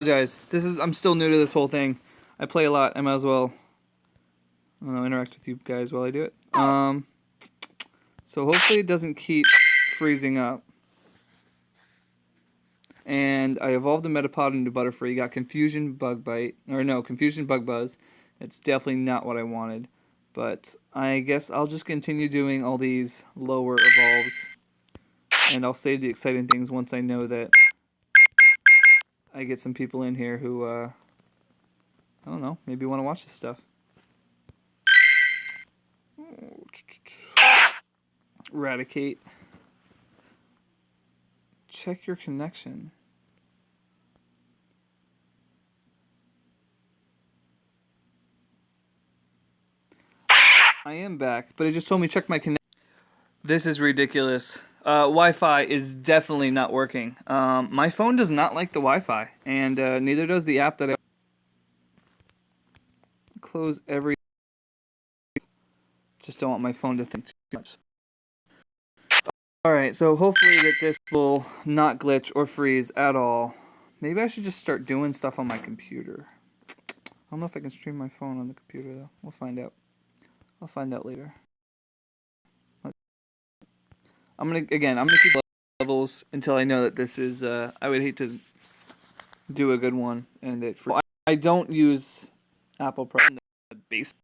Apologize. I'm still new to this whole thing. I play a lot. I might as well, I don't know, interact with you guys while I do it. So hopefully it doesn't keep freezing up. And I evolved the Metapod into Butterfree. Got Confusion Bug Bite. Or no, Confusion Bug Buzz. It's definitely not what I wanted. But I guess I'll just continue doing all these lower evolves. And I'll save the exciting things once I know that I get some people in here who, I don't know, maybe want to watch this stuff. Eradicate. Check your connection. I am back, but it just told me check my connection. This is ridiculous. Wi-Fi is definitely not working. My phone does not like the Wi-Fi, and neither does the app that I close every. Just don't want my phone to think too much. Alright, so hopefully that this will not glitch or freeze at all. Maybe I should just start doing stuff on my computer. I don't know if I can stream my phone on the computer, though. We'll find out. I'll find out later. I'm gonna keep levels until I know that this is, I would hate to do a good one and it freezes. I don't use Apple Pro in the base.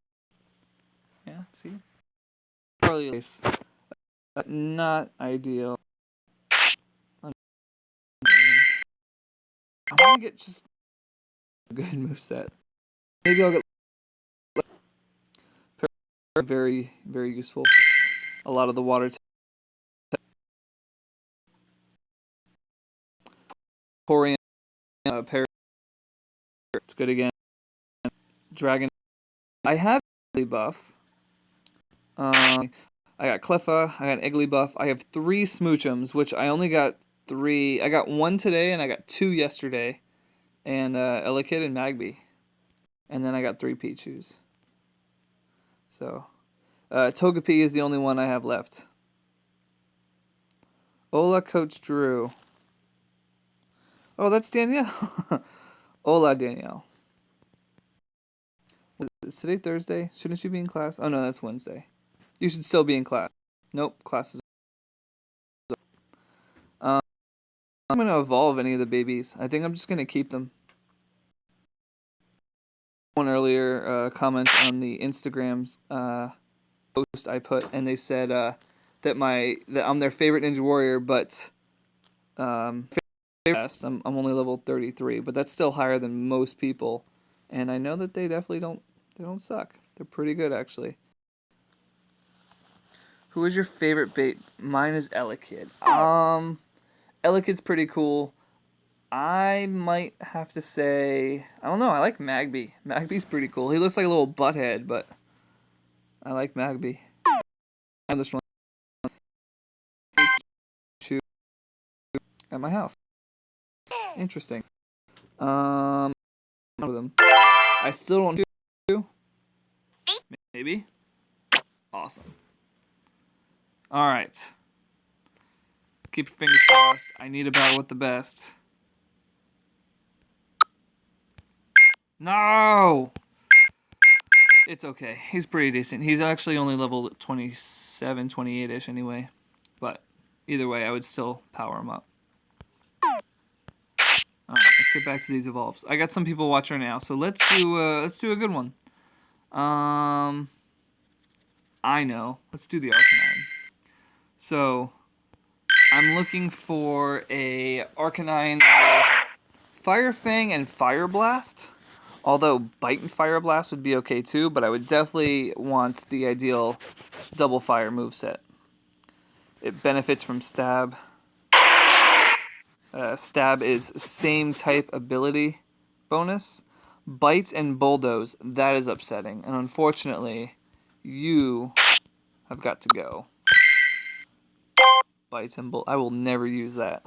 Yeah, see? Probably not ideal. I want to get just a good moveset. Maybe I'll get very, very useful. A lot of the water. Corian, Parrot. It's good again. Dragon. I have buff. I got Cleffa, I got Igglybuff, I have 3 Smoochums, which I only got 3. I got 1 today, and I got 2 yesterday, and Elekid and Magby. And then I got 3 Pichus. So, Togepi is the only one I have left. Hola, Coach Drew. Oh, that's Danielle. Hola, Danielle. Is today Thursday? Shouldn't you be in class? Oh, no, that's Wednesday. You should still be in class. Nope, class is over. I'm going to evolve any of the babies. I think I'm just going to keep them. One earlier comment on the Instagram's post I put, and they said that I'm their favorite Ninja Warrior, but I'm only level 33, but that's still higher than most people, and I know that they definitely don't suck. They're pretty good, actually. Who is your favorite bait? Mine is Elekid. Elekid's pretty cool. I might have to say, I don't know, I like Magby. Magby's pretty cool. He looks like a little butthead, but I like Magby. And this one at my house. Interesting. Them. I still don't do. Maybe. Awesome. All right. Keep your fingers crossed. I need a battle with the best. No! It's okay. He's pretty decent. He's actually only level 27, 28-ish anyway. But either way, I would still power him up. Alright, let's get back to these evolves. I got some people watching now, so let's do a good one. I know. Let's do the Arcanine. So, I'm looking for a Arcanine with Fire Fang and Fire Blast. Although Bite and Fire Blast would be okay too, but I would definitely want the ideal double fire moveset. It benefits from Stab. Stab is same type ability bonus. Bite and Bulldoze, that is upsetting. And unfortunately, you have got to go. Bite and I will never use that.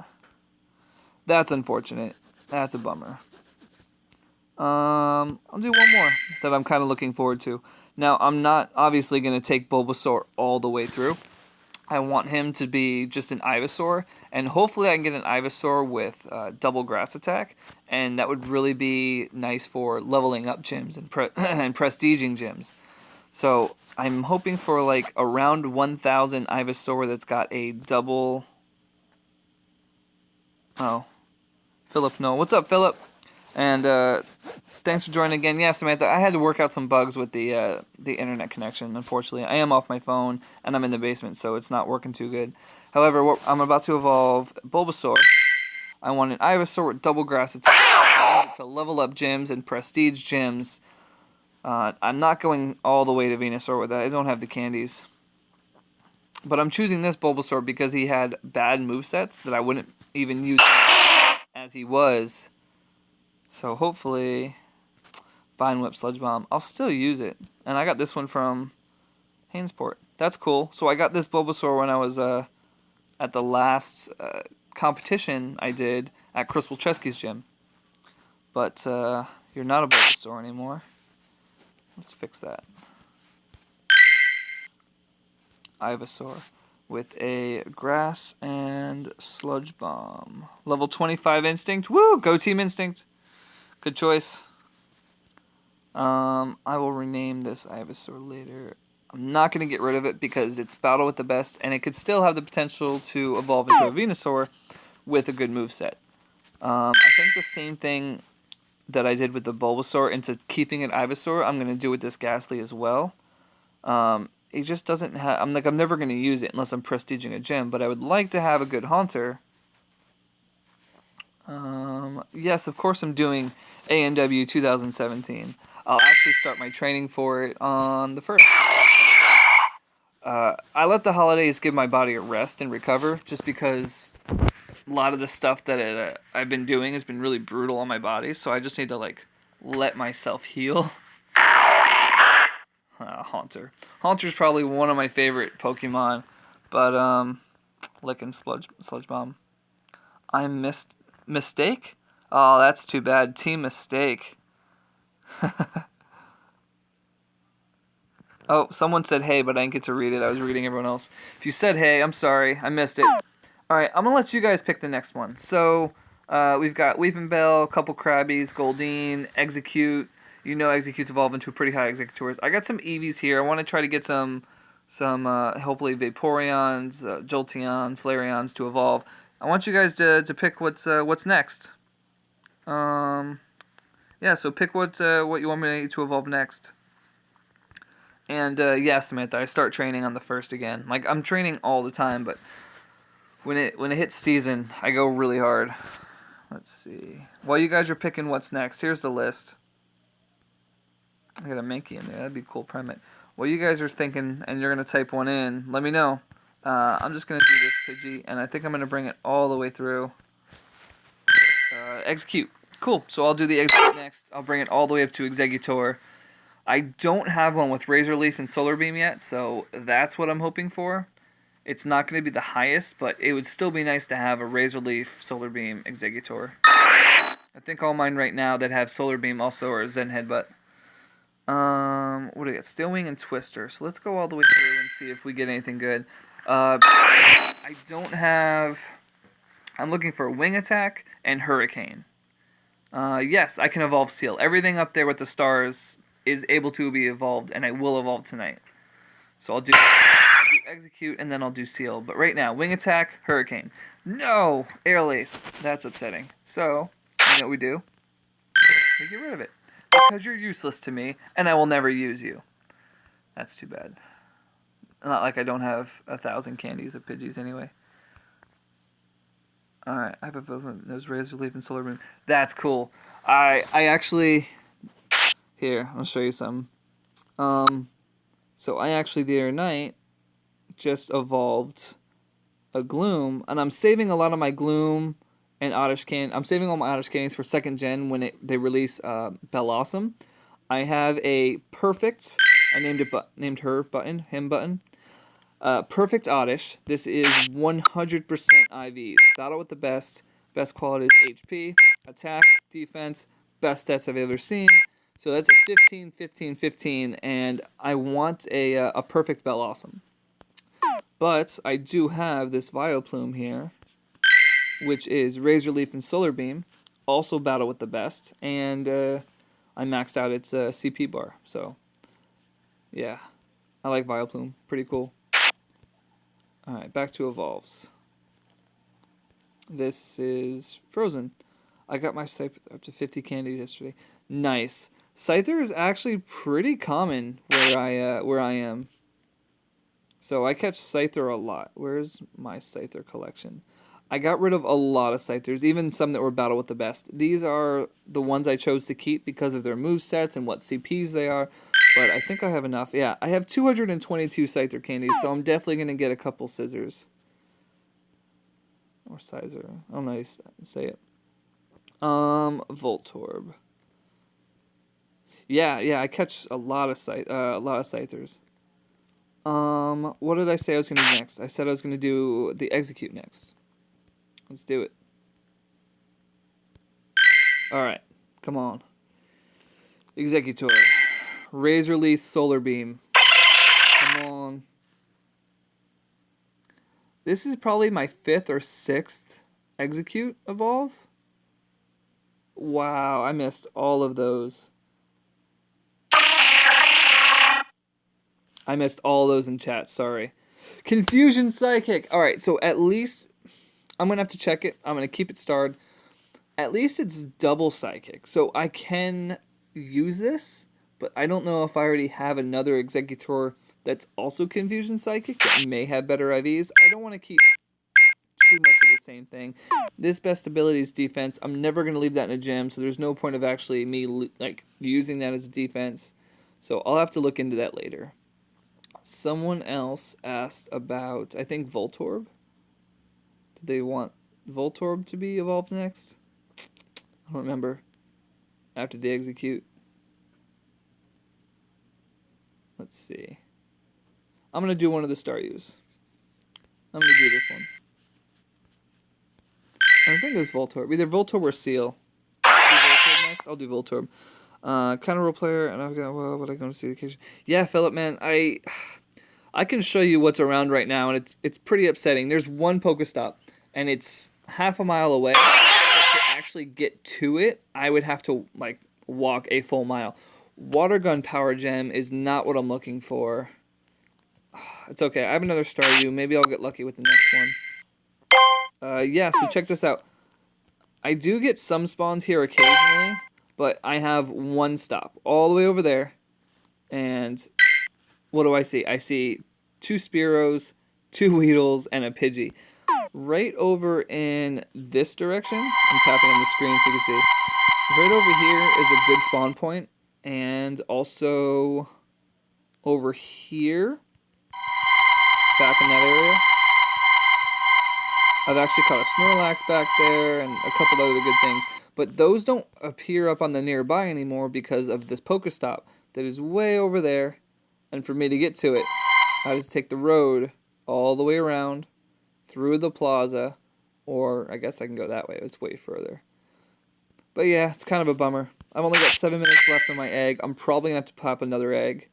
That's unfortunate. That's a bummer. I'll do one more that I'm kind of looking forward to. Now, I'm not obviously going to take Bulbasaur all the way through. I want him to be just an Ivysaur, and hopefully I can get an Ivysaur with double grass attack, and that would really be nice for leveling up gyms and and prestiging gyms. So I'm hoping for like around 1,000 Ivysaur that's got a double. Oh, Philip, no. What's up, Philip? And thanks for joining again. Yeah, Samantha, I had to work out some bugs with the internet connection. Unfortunately, I am off my phone and I'm in the basement, so it's not working too good. However, I'm about to evolve Bulbasaur. I want an Ivysaur with double grass attack to level up gyms and prestige gyms. I'm not going all the way to Venusaur with that. I don't have the candies. But I'm choosing this Bulbasaur because he had bad movesets that I wouldn't even use as he was. So hopefully, Vine Whip, Sludge Bomb, I'll still use it. And I got this one from Hainsport. That's cool. So I got this Bulbasaur when I was at the last competition I did at Chris Wilczewski's gym. But you're not a Bulbasaur anymore. Let's fix that. Ivysaur with a Grass and Sludge Bomb. Level 25 Instinct. Woo! Go Team Instinct. Good choice. I will rename this Ivysaur later. I'm not going to get rid of it because it's Battle with the Best, and it could still have the potential to evolve into a Venusaur with a good moveset. I think the same thing that I did with the Bulbasaur into keeping it Ivysaur, I'm going to do with this Ghastly as well. It just doesn't have... I'm never going to use it unless I'm prestiging a gym, but I would like to have a good Haunter. Yes, of course I'm doing ANW 2017. I'll actually start my training for it on the 1st. I let the holidays give my body a rest and recover, just because a lot of the stuff that I've been doing has been really brutal on my body, so I just need to, like, let myself heal. Haunter. Haunter's probably one of my favorite Pokemon, but, licking Sludge Bomb. I missed... Mistake? Oh, that's too bad. Team Mistake. Oh, someone said hey, but I didn't get to read it. I was reading everyone else. If you said hey, I'm sorry. I missed it. Alright, I'm going to let you guys pick the next one. So, we've got Weeping Bell, couple Krabbies, Goldeen, Execute. You know Execute's evolved into pretty high Executors. I got some Eevees here. I want to try to get some hopefully Vaporeons, Jolteons, Flareons to evolve. I want you guys to pick what's next. Yeah, so pick what you want me to evolve next. And yeah, Samantha, I start training on the 1st again. Like, I'm training all the time, but when it hits season, I go really hard. Let's see. While you guys are picking what's next, here's the list. I got a Mankey in there. That'd be cool, Primate. While you guys are thinking and you're gonna type one in, let me know. I'm just going to do this Pidgey, and I think I'm going to bring it all the way through. Execute. Cool, so I'll do the Execute next. I'll bring it all the way up to Exeggutor. I don't have one with Razor Leaf and Solar Beam yet, so that's what I'm hoping for. It's not going to be the highest, but it would still be nice to have a Razor Leaf, Solar Beam, Exeggutor. I think all mine right now that have Solar Beam also are Zen Headbutt. What do we got? Steel Wing and Twister. So let's go all the way through and see if we get anything good. I don't have... I'm looking for Wing Attack and Hurricane. Yes, I can evolve Seal. Everything up there with the stars is able to be evolved, and I will evolve tonight. So I'll do Execute, and then I'll do Seal. But right now, Wing Attack, Hurricane. No! Air Lace. That's upsetting. So, you know what we do? We get rid of it. Because you're useless to me, and I will never use you. That's too bad. Not like I don't have 1,000 candies of Pidgeys anyway. Alright, I have a those Razor Leaf and Solar Beam. That's cool. I actually... Here, I'll show you some. So I actually the other night just evolved a Gloom, and I'm saving a lot of my Gloom and Oddish Candy. I'm saving all my Oddish Candies for 2nd gen when they release Bellossom. I have a Perfect... I named him Button. Perfect Oddish. This is 100% IVs. Battle with the best. Best quality is HP, attack, defense, best stats I've ever seen. So that's a 15, 15, 15, and I want a perfect Bellossom. But I do have this Vileplume here, which is Razor Leaf and Solar Beam, also battle with the best, and I maxed out its CP bar. So, yeah, I like Vileplume. Pretty cool. Alright, back to Evolves. This is Frozen. I got my Scyther up to 50 candies yesterday. Nice. Scyther is actually pretty common where I am. So I catch Scyther a lot. Where's my Scyther collection? I got rid of a lot of Scythers, even some that were battle with the best. These are the ones I chose to keep because of their movesets and what CPs they are. But I think I have enough. Yeah, I have 222 Scyther candies, so I'm definitely going to get a couple scissors. Or Sizer. I don't know how you say it. Voltorb. Yeah, I catch a lot of Scythers. What did I say I was gonna do next? I said I was gonna do the Execute next. Let's do it. Alright, come on. Executor. Razor Leaf Solar Beam. Come on. This is probably my 5th or 6th Execute evolve. Wow, I missed all of those. I missed all those in chat, sorry. Confusion Psychic. Alright, so at least I'm going to have to check it. I'm going to keep it starred. At least it's double Psychic. So I can use this, but I don't know if I already have another Executor that's also Confusion Psychic that may have better IVs. I don't want to keep too much of the same thing. This best ability is defense. I'm never going to leave that in a gym, so there's no point of actually me like using that as a defense. So I'll have to look into that later. Someone else asked about, I think, Voltorb. Did they want Voltorb to be evolved next? I don't remember. After the Execute. Let's see. I'm going to do one of the Staryus. I'm going to do this one. I think it was Voltorb. Either Voltorb or Seal. Do Voltorb next? I'll do Voltorb. Kind of role player, and I've got, well, what I going to see the occasion. Yeah, Philip, man, I can show you what's around right now, and it's pretty upsetting. There's one Pokestop, and it's half a mile away. But to actually get to it, I would have to like walk a full mile. Water Gun Power Gem is not what I'm looking for. It's okay. I have another Staryu. Maybe I'll get lucky with the next one. Yeah, so check this out. I do get some spawns here occasionally, but I have one stop all the way over there. And what do I see? I see 2 Spearows, 2 Weedles, and a Pidgey. Right over in this direction, I'm tapping on the screen so you can see. Right over here is a good spawn point. And also over here, back in that area, I've actually caught a Snorlax back there and a couple other good things. But those don't appear up on the nearby anymore because of this Pokestop that is way over there. And for me to get to it, I have to take the road all the way around through the plaza. Or I guess I can go that way. It's way further. But yeah, it's kind of a bummer. I've only got 7 minutes left on my egg. I'm probably going to have to pop another egg.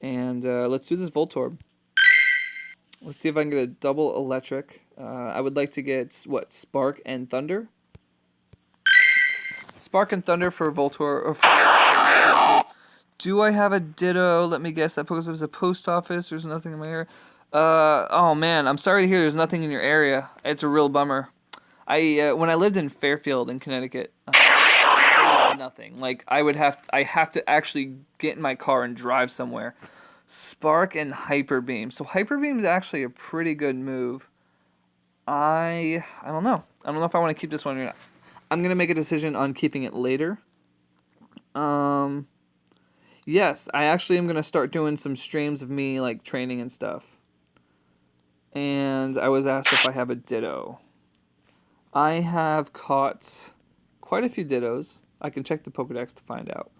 And let's do this Voltorb. Let's see if I can get a double electric. I would like to get, what, Spark and Thunder? Spark and Thunder for Voltorb. Or for do I have a Ditto? Let me guess. That Pokestop is a post office. There's nothing in my area. Oh man, I'm sorry to hear there's nothing in your area. It's a real bummer. When I lived in Fairfield in Connecticut, there was nothing. Like I have to actually get in my car and drive somewhere. Spark and Hyper Beam. So Hyper Beam is actually a pretty good move. I don't know. I don't know if I want to keep this one or not. I'm gonna make a decision on keeping it later. Yes, I actually am gonna start doing some streams of me like training and stuff. And I was asked if I have a Ditto. I have caught quite a few Dittos. I can check the Pokedex to find out.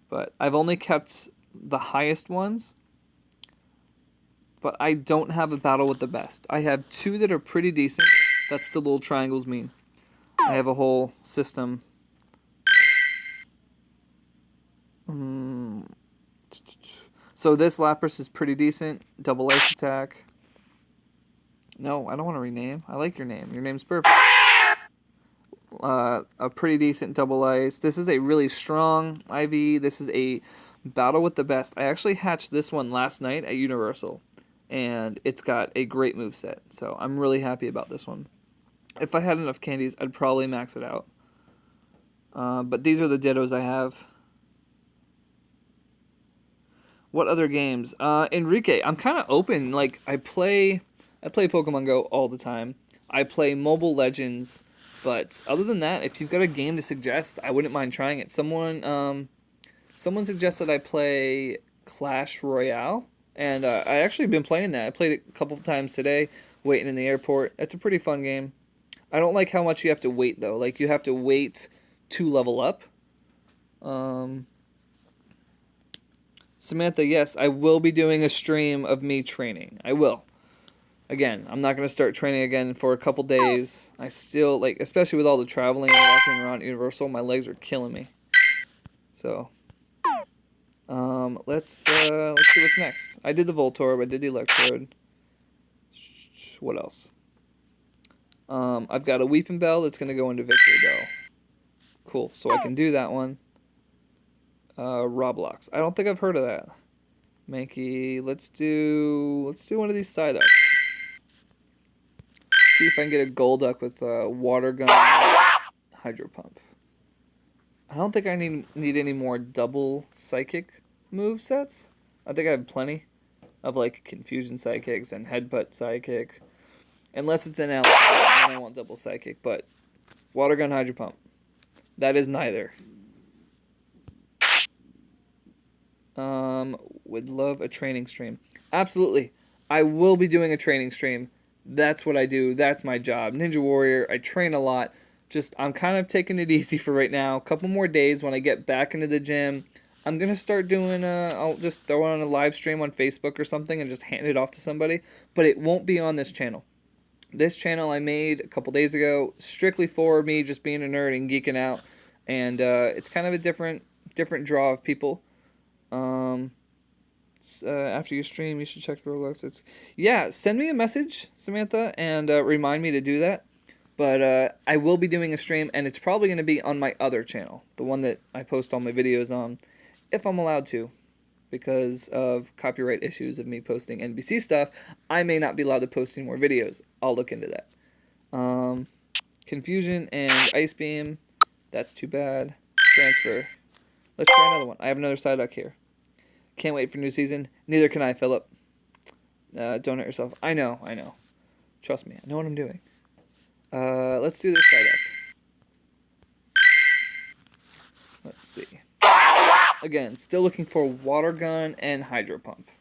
But I've only kept the highest ones. But I don't have a battle with the best. I have 2 that are pretty decent. That's what the little triangles mean. I have a whole system. So this Lapras is pretty decent. Double Ice Attack. No, I don't want to rename. I like your name. Your name's perfect. A pretty decent double ice. This is a really strong IV. This is a battle with the best. I actually hatched this one last night at Universal, and it's got a great moveset. So I'm really happy about this one. If I had enough candies, I'd probably max it out. But these are the Dittos I have. What other games? Enrique, I'm kind of open. Like I play Pokemon Go all the time. I play Mobile Legends, but other than that, if you've got a game to suggest, I wouldn't mind trying it. Someone suggested I play Clash Royale, and I actually been playing that. I played it a couple of times today, waiting in the airport. It's a pretty fun game. I don't like how much you have to wait though. Like you have to wait to level up. Samantha, yes, I will be doing a stream of me training. I will. Again, I'm not going to start training again for a couple days. I still, like, especially with all the traveling and walking around Universal, my legs are killing me. So, let's see what's next. I did the Voltorb, I did the Electrode. What else? I've got a Weeping Bell that's going to go into Victory Bell. Cool, so I can do that one. Roblox. I don't think I've heard of that. Mankey, let's do one of these Psyducks. See if I can get a Golduck with Water Gun, Hydro Pump. I don't think I need any more double Psychic move sets. I think I have plenty of like Confusion Psychics and Headbutt Psychic. Unless it's an Alex, then I want double Psychic. But Water Gun, Hydro Pump. That is neither. Would love a training stream. Absolutely. I will be doing a training stream. That's what I do. That's my job. Ninja Warrior. I train a lot. Just, I'm kind of taking it easy for right now. A couple more days when I get back into the gym. I'm going to start doing, I'll just throw on a live stream on Facebook or something and just hand it off to somebody. But it won't be on this channel. This channel I made a couple days ago, strictly for me just being a nerd and geeking out. And it's kind of a different draw of people. After you stream, you should check the Roblox. Yeah, send me a message, Samantha, and remind me to do that. But I will be doing a stream, and it's probably going to be on my other channel, the one that I post all my videos on, if I'm allowed to. Because of copyright issues of me posting NBC stuff, I may not be allowed to post any more videos. I'll look into that. Confusion and Ice Beam. That's too bad. Transfer. Let's try another one. I have another Psyduck here. Can't wait for new season. Neither can I, Philip. Don't hurt yourself. I know. Trust me, I know what I'm doing. Let's do this Psyduck. Let's see. Again, still looking for Water Gun and Hydro Pump.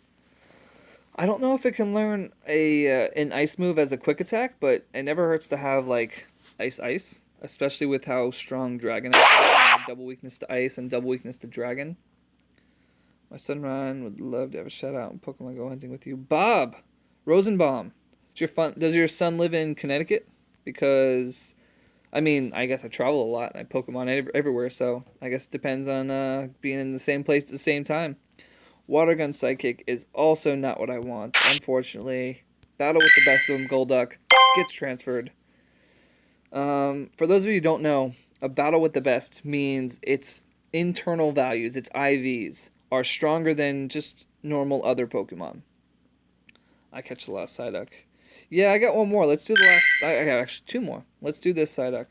I don't know if it can learn an Ice move as a quick attack, but it never hurts to have, like, Ice. Especially with how strong Dragon is. Double weakness to Ice and double weakness to Dragon. My son Ryan would love to have a shout out and Pokemon Go hunting with you. Bob Rosenbaum. Does your son live in Connecticut? Because, I mean, I guess I travel a lot. I Pokemon everywhere, so I guess it depends on being in the same place at the same time. Water Gun Psychic is also not what I want, unfortunately. Battle with the best of them, Golduck, gets transferred. For those of you who don't know, a battle with the best means its internal values, its IVs, are stronger than just normal other Pokemon. I catch the last Psyduck. Yeah, I got one more. Let's do the last. I got actually two more. Let's do this Psyduck.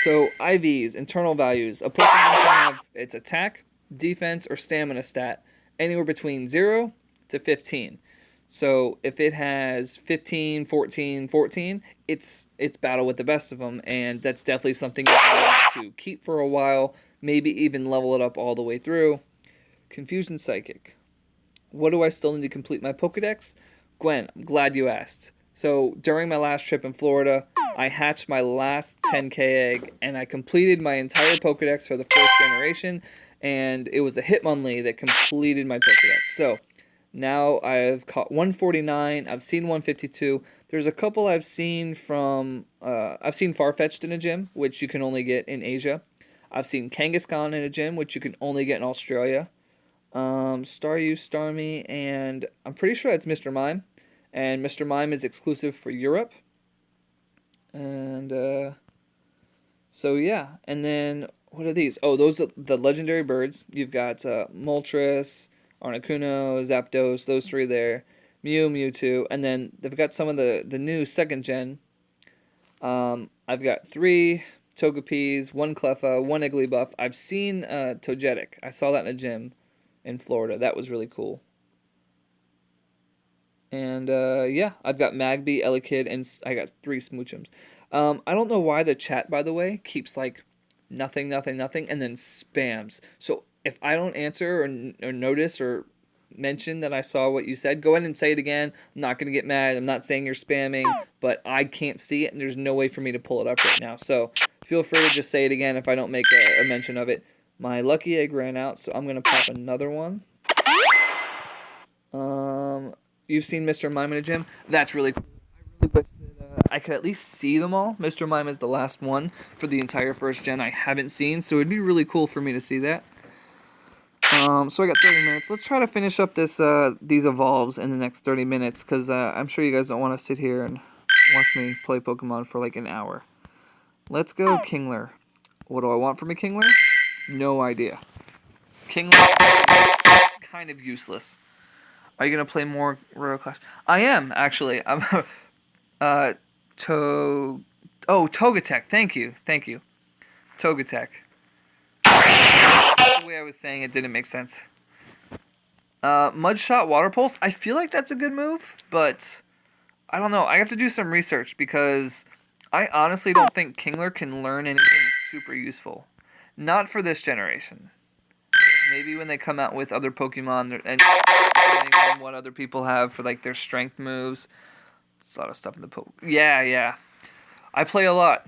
So, IVs, internal values. A Pokemon can have its attack, defense, or stamina stat anywhere between 0 to 15. So, if it has 15, 14, 14, it's battle with the best of them, and that's definitely something you want to keep for a while, maybe even level it up all the way through. Confusion Psychic. What do I still need to complete my Pokedex? Gwen, I'm glad you asked. So, during my last trip in Florida, I hatched my last 10k egg, and I completed my entire Pokedex for the first generation, and it was a Hitmonlee that completed my Pokedex. So, now I've caught 149, I've seen 152. There's a couple I've seen from, I've seen Farfetch'd in a gym, which you can only get in Asia. I've seen Kangaskhan in a gym, which you can only get in Australia. Staryu, Starmie, and I'm pretty sure that's Mr. Mime. And Mr. Mime is exclusive for Europe. And so yeah, and then what are these? Oh, those are the legendary birds. You've got Moltres, Articuno, Zapdos, those three there. Mew, Mewtwo, and then they've got some of the new second gen. I've got 3 Togepis, 1 Cleffa, 1 Igglybuff. I've seen Togetic. I saw that in a gym in Florida. That was really cool. And yeah, I've got Magby, Elekid, and I got 3 Smoochums. I don't know why the chat, by the way, keeps like nothing, nothing, nothing, and then spams. So if I don't answer or notice or mention that I saw what you said, go ahead and say it again. I'm not going to get mad. I'm not saying you're spamming, but I can't see it, and there's no way for me to pull it up right now. So feel free to just say it again if I don't make a mention of it. My lucky egg ran out, so I'm going to pop another one. You've seen Mr. Mime in a gym? That's really cool. I really wish that I could at least see them all. Mr. Mime is the last one for the entire first gen I haven't seen, so it'd be really cool for me to see that. So I got 30 minutes. Let's try to finish up these evolves in the next 30 minutes, because I'm sure you guys don't want to sit here and watch me play Pokemon for like an hour. Let's go Kingler. What do I want from a Kingler? No idea. Kingler kind of useless. Are you gonna play more Royal Clash? I am actually. I'm Togetic. Thank you. Togetic. The way I was saying it didn't make sense. Mudshot Water Pulse. I feel like that's a good move, but I don't know. I have to do some research because I honestly don't think Kingler can learn anything super useful. Not for this generation. Maybe when they come out with other Pokemon and depending on what other people have for like their strength moves. There's a lot of stuff in the Yeah. I play a lot.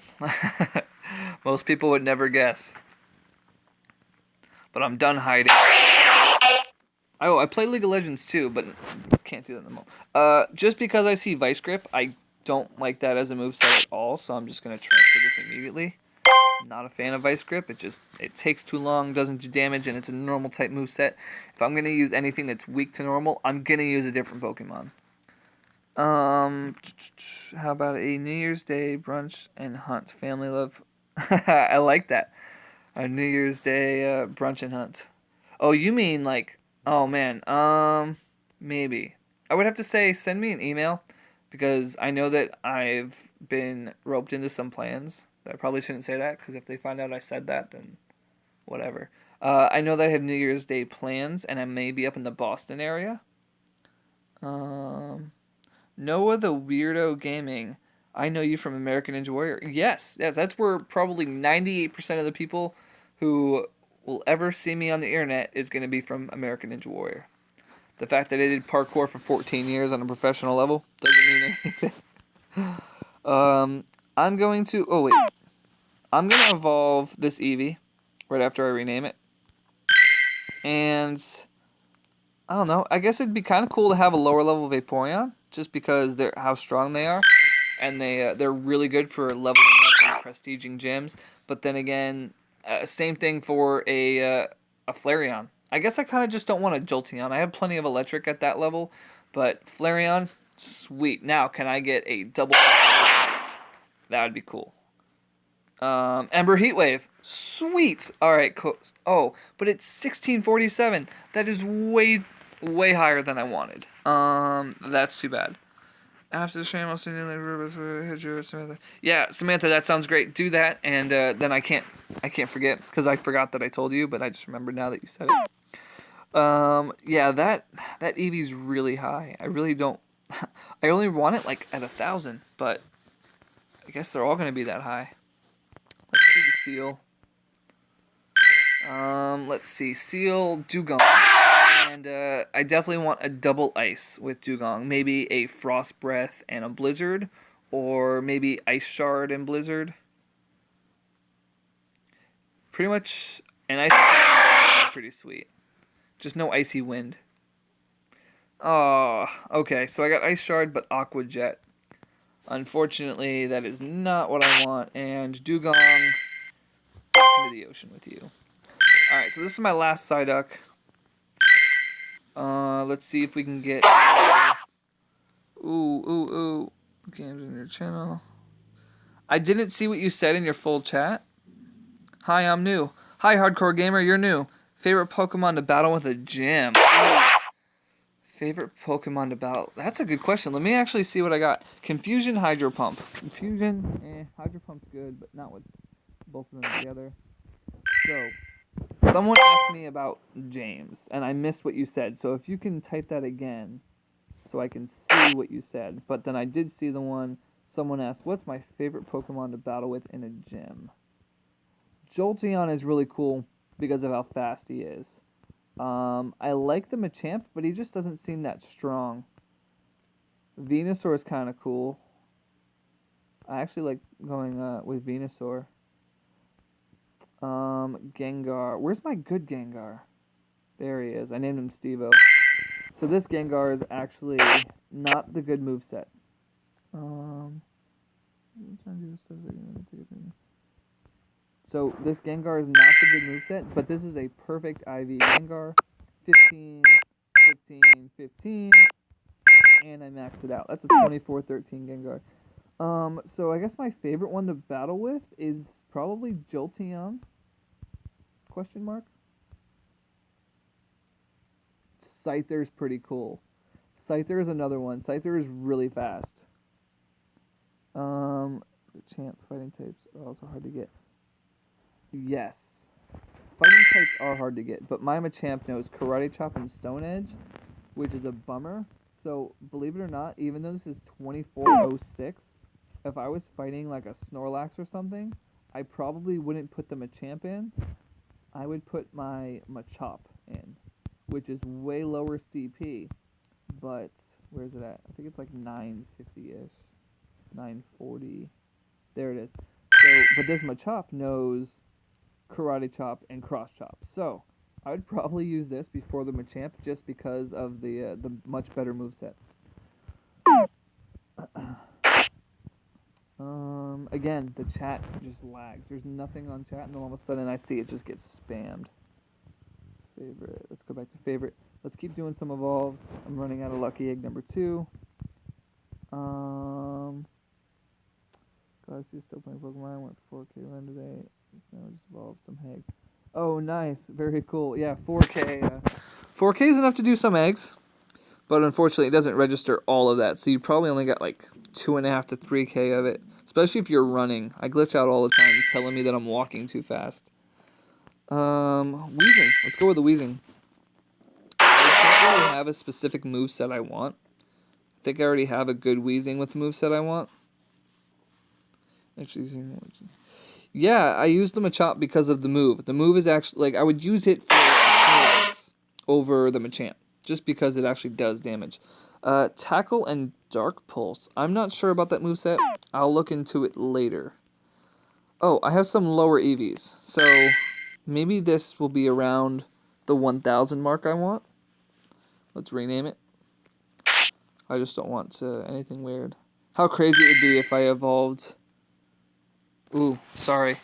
Most people would never guess. But I'm done hiding. Oh, I play League of Legends too, but can't do that anymore. Just because I see Vice Grip, I don't like that as a moveset at all, so I'm just gonna transfer this immediately. Not a fan of Vice Grip. It takes too long, doesn't do damage, and it's a normal type moveset. If I'm gonna use anything that's weak to normal, I'm gonna use a different Pokemon. How about a New Year's Day brunch and hunt? Family love. I like that. A New Year's Day brunch and hunt. Oh, you mean like? Oh man. Maybe. I would have to say send me an email because I know that I've been roped into some plans. I probably shouldn't say that because if they find out I said that, then whatever. I know that I have New Year's Day plans and I may be up in the Boston area. Noah the Weirdo Gaming. I know you from American Ninja Warrior. Yes, that's where probably 98% of the people who will ever see me on the internet is going to be from American Ninja Warrior. The fact that I did parkour for 14 years on a professional level doesn't mean anything. I'm going to... Oh, wait. I'm going to evolve this Eevee right after I rename it. And... I don't know. I guess it'd be kind of cool to have a lower level Vaporeon, just because they're how strong they are, and they're really good for leveling up and prestiging gyms. But then again, same thing for a Flareon. I guess I kind of just don't want a Jolteon. I have plenty of electric at that level, but Flareon, sweet. Now, can I get a double? That would be cool. Ember Heatwave. Sweet. All right. Cool. Oh, but it's 1647. That is way higher than I wanted. That's too bad. After the stream, I'll send you Samantha. Yeah, Samantha, that sounds great. Do that, and then I can't forget because I forgot that I told you, but I just remembered now that you said it. Yeah, that Eevee's really high. I really don't. I only want it like at 1,000, but I guess they're all gonna be that high. Let's do the Seal. Let's see. Seal, Dugong. And I definitely want a double ice with Dugong. Maybe a Frost Breath and a Blizzard. Or maybe Ice Shard and Blizzard. Pretty much an Ice Shard is pretty sweet. Just no Icy Wind. Oh, okay. So I got Ice Shard but Aqua Jet. Unfortunately, that is not what I want. And Dugong, back into the ocean with you. Alright, so this is my last Psyduck. Let's see if we can get... Ooh. Games in your channel. I didn't see what you said in your full chat. Hi, I'm new. Hi, hardcore gamer, you're new. Favorite Pokemon to battle with a gym? Favorite Pokemon to battle? That's a good question. Let me actually see what I got. Confusion, Hydro Pump. Confusion, Hydro Pump's good, but not with both of them together. So, someone asked me about James, and I missed what you said. So if you can type that again, so I can see what you said. But then I did see the one, someone asked, what's my favorite Pokemon to battle with in a gym? Jolteon is really cool because of how fast he is. I like the Machamp, but he just doesn't seem that strong. Venusaur is kind of cool. I actually like going with Venusaur. Gengar. Where's my good Gengar? There he is. I named him Stevo. So this Gengar is actually not the good moveset. So this Gengar is not the good moveset, but this is a perfect IV Gengar. 15, 15, 15, and I maxed it out. That's a 24-13 Gengar. So I guess my favorite one to battle with is probably Jolteon. Question mark? Scyther's pretty cool. Scyther is another one. Scyther is really fast. The champ fighting types are also hard to get. Yes. Fighting types are hard to get, but my Machamp knows Karate Chop and Stone Edge, which is a bummer. So, believe it or not, even though this is 2406, if I was fighting like a Snorlax or something, I probably wouldn't put the Machamp in. I would put my Machop in, which is way lower CP, but where is it at? I think it's like 950-ish, 940. There it is. So, but this Machop knows Karate Chop and Cross Chop. So, I would probably use this before the Machamp just because of the much better moveset. Again, the chat just lags. There's nothing on chat, and then all of a sudden I see it just gets spammed. Favorite. Let's go back to favorite. Let's keep doing some evolves. I'm running out of Lucky Egg number 2. Galaxy is still playing Pokemon. I went 4K run today. Now just evolved some eggs. Oh, nice. Very cool. Yeah, 4K. 4K is enough to do some eggs, but unfortunately it doesn't register all of that. So you probably only got like 2.5 to 3K of it, especially if you're running. I glitch out all the time telling me that I'm walking too fast. Weezing. Let's go with the Weezing. I don't really have a specific moveset I want. I think I already have a good Weezing with the moveset I want. Yeah, I used the Machop because of the move. The move is actually, like, I would use it for Snorlax over the Machamp, just because it actually does damage. Tackle and Dark Pulse. I'm not sure about that moveset. I'll look into it later. Oh, I have some lower EVs, so maybe this will be around the 1,000 mark I want. Let's rename it. I just don't want anything weird. How crazy it would be if I evolved... Ooh, sorry.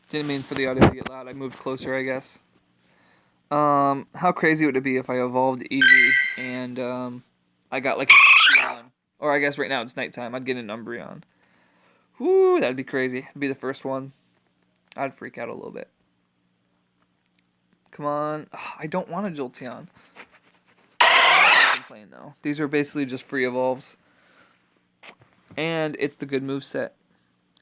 Didn't mean for the audio to get loud. I moved closer, I guess. How crazy would it be if I evolved Eevee and I got like an Umbreon? Or I guess right now it's nighttime. I'd get an Umbreon. Woo, that'd be crazy. It'd be the first one. I'd freak out a little bit. Come on. Ugh, I don't want a Jolteon. I'm not playing though. These are basically just free evolves. And it's the good moveset.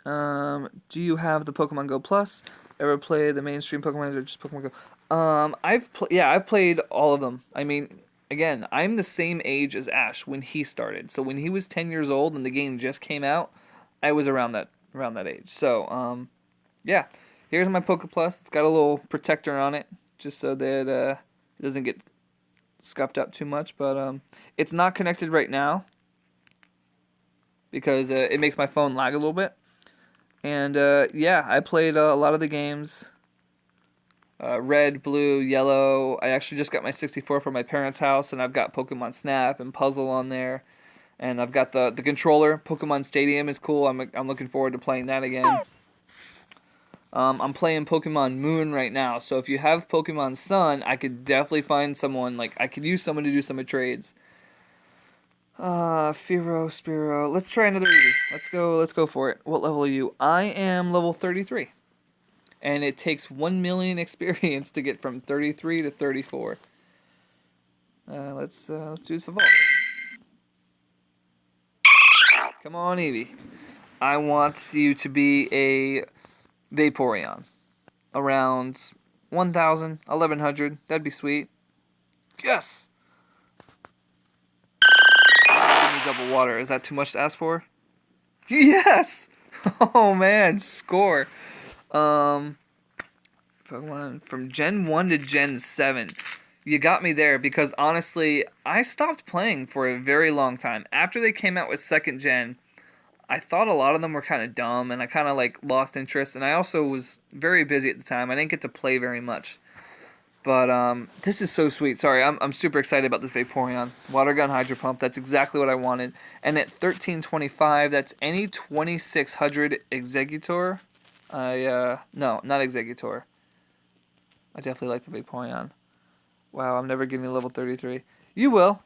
Do you have the Pokemon Go Plus? Ever play the mainstream Pokemon or just Pokemon Go? I've played all of them. I mean, again, I'm the same age as Ash when he started. So when he was 10 years old and the game just came out, I was around that age. So, yeah. Here's my Poke Plus. It's got a little protector on it just so that it doesn't get scuffed up too much, but it's not connected right now because it makes my phone lag a little bit. And, yeah, I played a lot of the games. Red, blue, yellow. I actually just got my 64 from my parents' house, and I've got Pokemon Snap and Puzzle on there. And I've got the controller. Pokemon Stadium is cool. I'm looking forward to playing that again. I'm playing Pokemon Moon right now, so if you have Pokemon Sun, I could definitely find someone, like, I could use someone to do some of trades. Firo, Spiro. Let's try another Eevee. Let's go for it. What level are you? I am level 33. And it takes 1 million experience to get from 33 to 34. Let's do some evolve. Come on, Eevee. I want you to be a Vaporeon. Around 1,000, 1,100. That'd be sweet. Yes! Give me double water. Is that too much to ask for? Yes! Oh man, score. Pokemon from Gen 1 to Gen 7. You got me there because honestly, I stopped playing for a very long time. After they came out with 2nd Gen, I thought a lot of them were kind of dumb and I kind of like lost interest, and I also was very busy at the time. I didn't get to play very much. But this is so sweet. Sorry, I'm super excited about this Vaporeon. Water Gun Hydro Pump, that's exactly what I wanted. And at 1325, that's any 2600 Exeggutor. No, not Exeggutor. I definitely like the Vaporeon. Wow, I'm never getting to level 33. You will.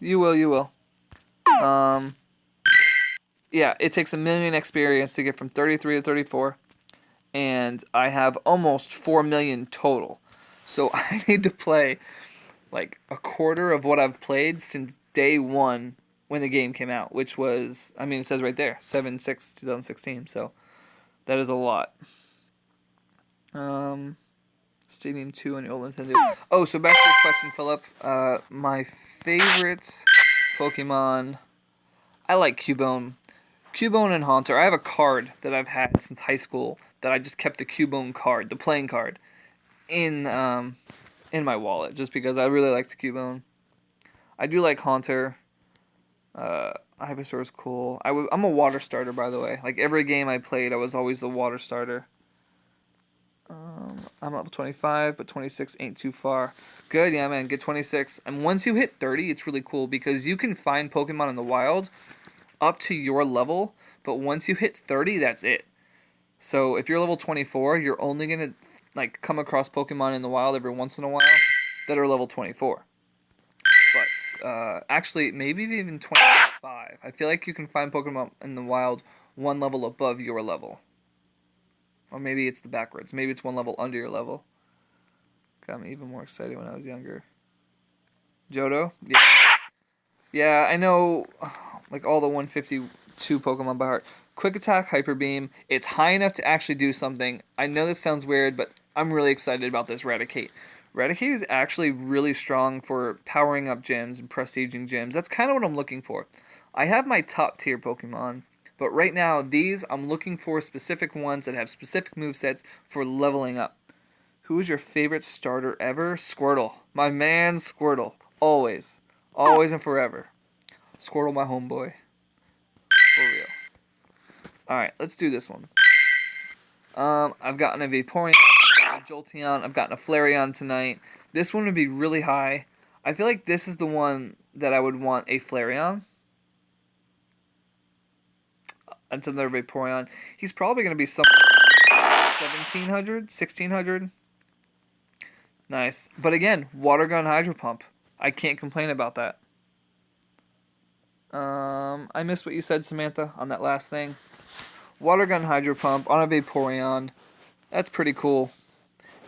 Yeah, it takes 1 million experience to get from 33 to 34. And I have almost 4 million total. So I need to play like a quarter of what I've played since day 1 when the game came out, which was, I mean, it says right there, 7/6/2016. So that is a lot. Stadium 2 on the old Nintendo. Oh, so back to your question, Philip. My favorite Pokemon, I like Cubone. Cubone and Haunter. I have a card that I've had since high school that I just kept the Cubone card, the playing card, in my wallet just because I really liked Cubone. I do like Haunter. Ivysaur is cool. I'm a water starter, by the way. Like every game I played, I was always the water starter. I'm level 25, but 26 ain't too far. Good, yeah, man. Get 26. And once you hit 30, it's really cool because you can find Pokemon in the wild up to your level, but once you hit 30, that's it. So if you're level 24, you're only going to like come across Pokemon in the wild every once in a while that are level 24. But actually, maybe even 25. I feel like you can find Pokemon in the wild one level above your level. Or maybe it's the backwards. Maybe it's one level under your level. Got me even more excited when I was younger. Johto? Yeah. Yeah, I know like all the 152 Pokemon by heart. Quick Attack, Hyper Beam. It's high enough to actually do something. I know this sounds weird, but I'm really excited about this Raticate. Raticate is actually really strong for powering up gyms and prestiging gyms. That's kind of what I'm looking for. I have my top tier Pokemon, but right now these I'm looking for specific ones that have specific movesets for leveling up. Who is your favorite starter ever? Squirtle. My man Squirtle. Always. Always and forever. Squirtle, my homeboy. For real. Alright, let's do this one. I've gotten a Vaporeon, I've gotten a Jolteon, I've gotten a Flareon tonight. This one would be really high. I feel like this is the one that I would want a Flareon. Until another Vaporeon. He's probably going to be somewhere around 1,700, 1,600. Nice. But again, Water Gun Hydro Pump. I can't complain about that. I missed what you said, Samantha, on that last thing. Water Gun Hydro Pump on a Vaporeon. That's pretty cool.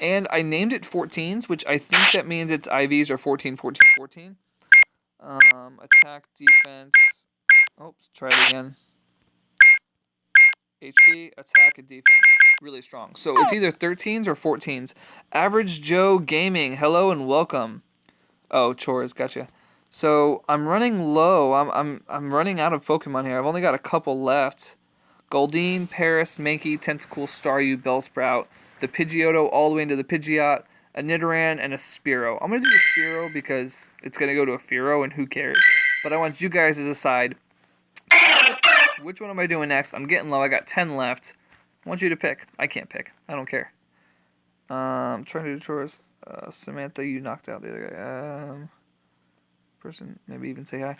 And I named it 14s, which I think that means its IVs are 14, 14, 14. Attack, defense. Oops, try it again. HP, attack, and defense. Really strong. So it's either 13s or 14s. Average Joe Gaming, hello and welcome. Oh, chores, gotcha. So I'm running low. I'm running out of Pokemon here. I've only got a couple left. Goldeen, Paris, Mankey, Tentacool, Staryu, Bellsprout, the Pidgeotto all the way into the Pidgeot, a Nidoran, and a Spearow. I'm going to do a Spearow because it's going to go to a Fearow, and who cares? But I want you guys to decide which one am I doing next. I'm getting low. I got 10 left. I want you to pick. I can't pick. I don't care. I'm trying to do chores. Samantha, you knocked out the other guy. Person, maybe even say hi.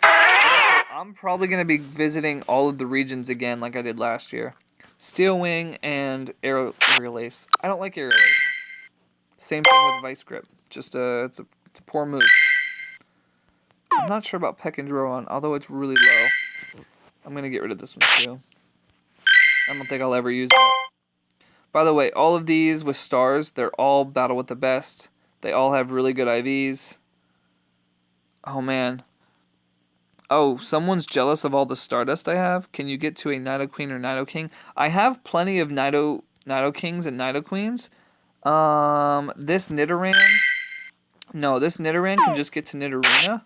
I'm probably going to be visiting all of the regions again like I did last year. Steel Wing and Aerial Ace. I don't like Aerial Ace. Same thing with Vice Grip. Just it's a poor move. I'm not sure about Peck and Drogon, although it's really low. I'm going to get rid of this one too. I don't think I'll ever use that. By the way, all of these with stars, they're all battle with the best. They all have really good IVs. Oh, man. Oh, someone's jealous of all the Stardust I have. Can you get to a Nidoqueen or Nidoking? I have plenty of Nidokings and Nidoqueens. This Nidoran... No, this Nidoran can just get to Nidorina.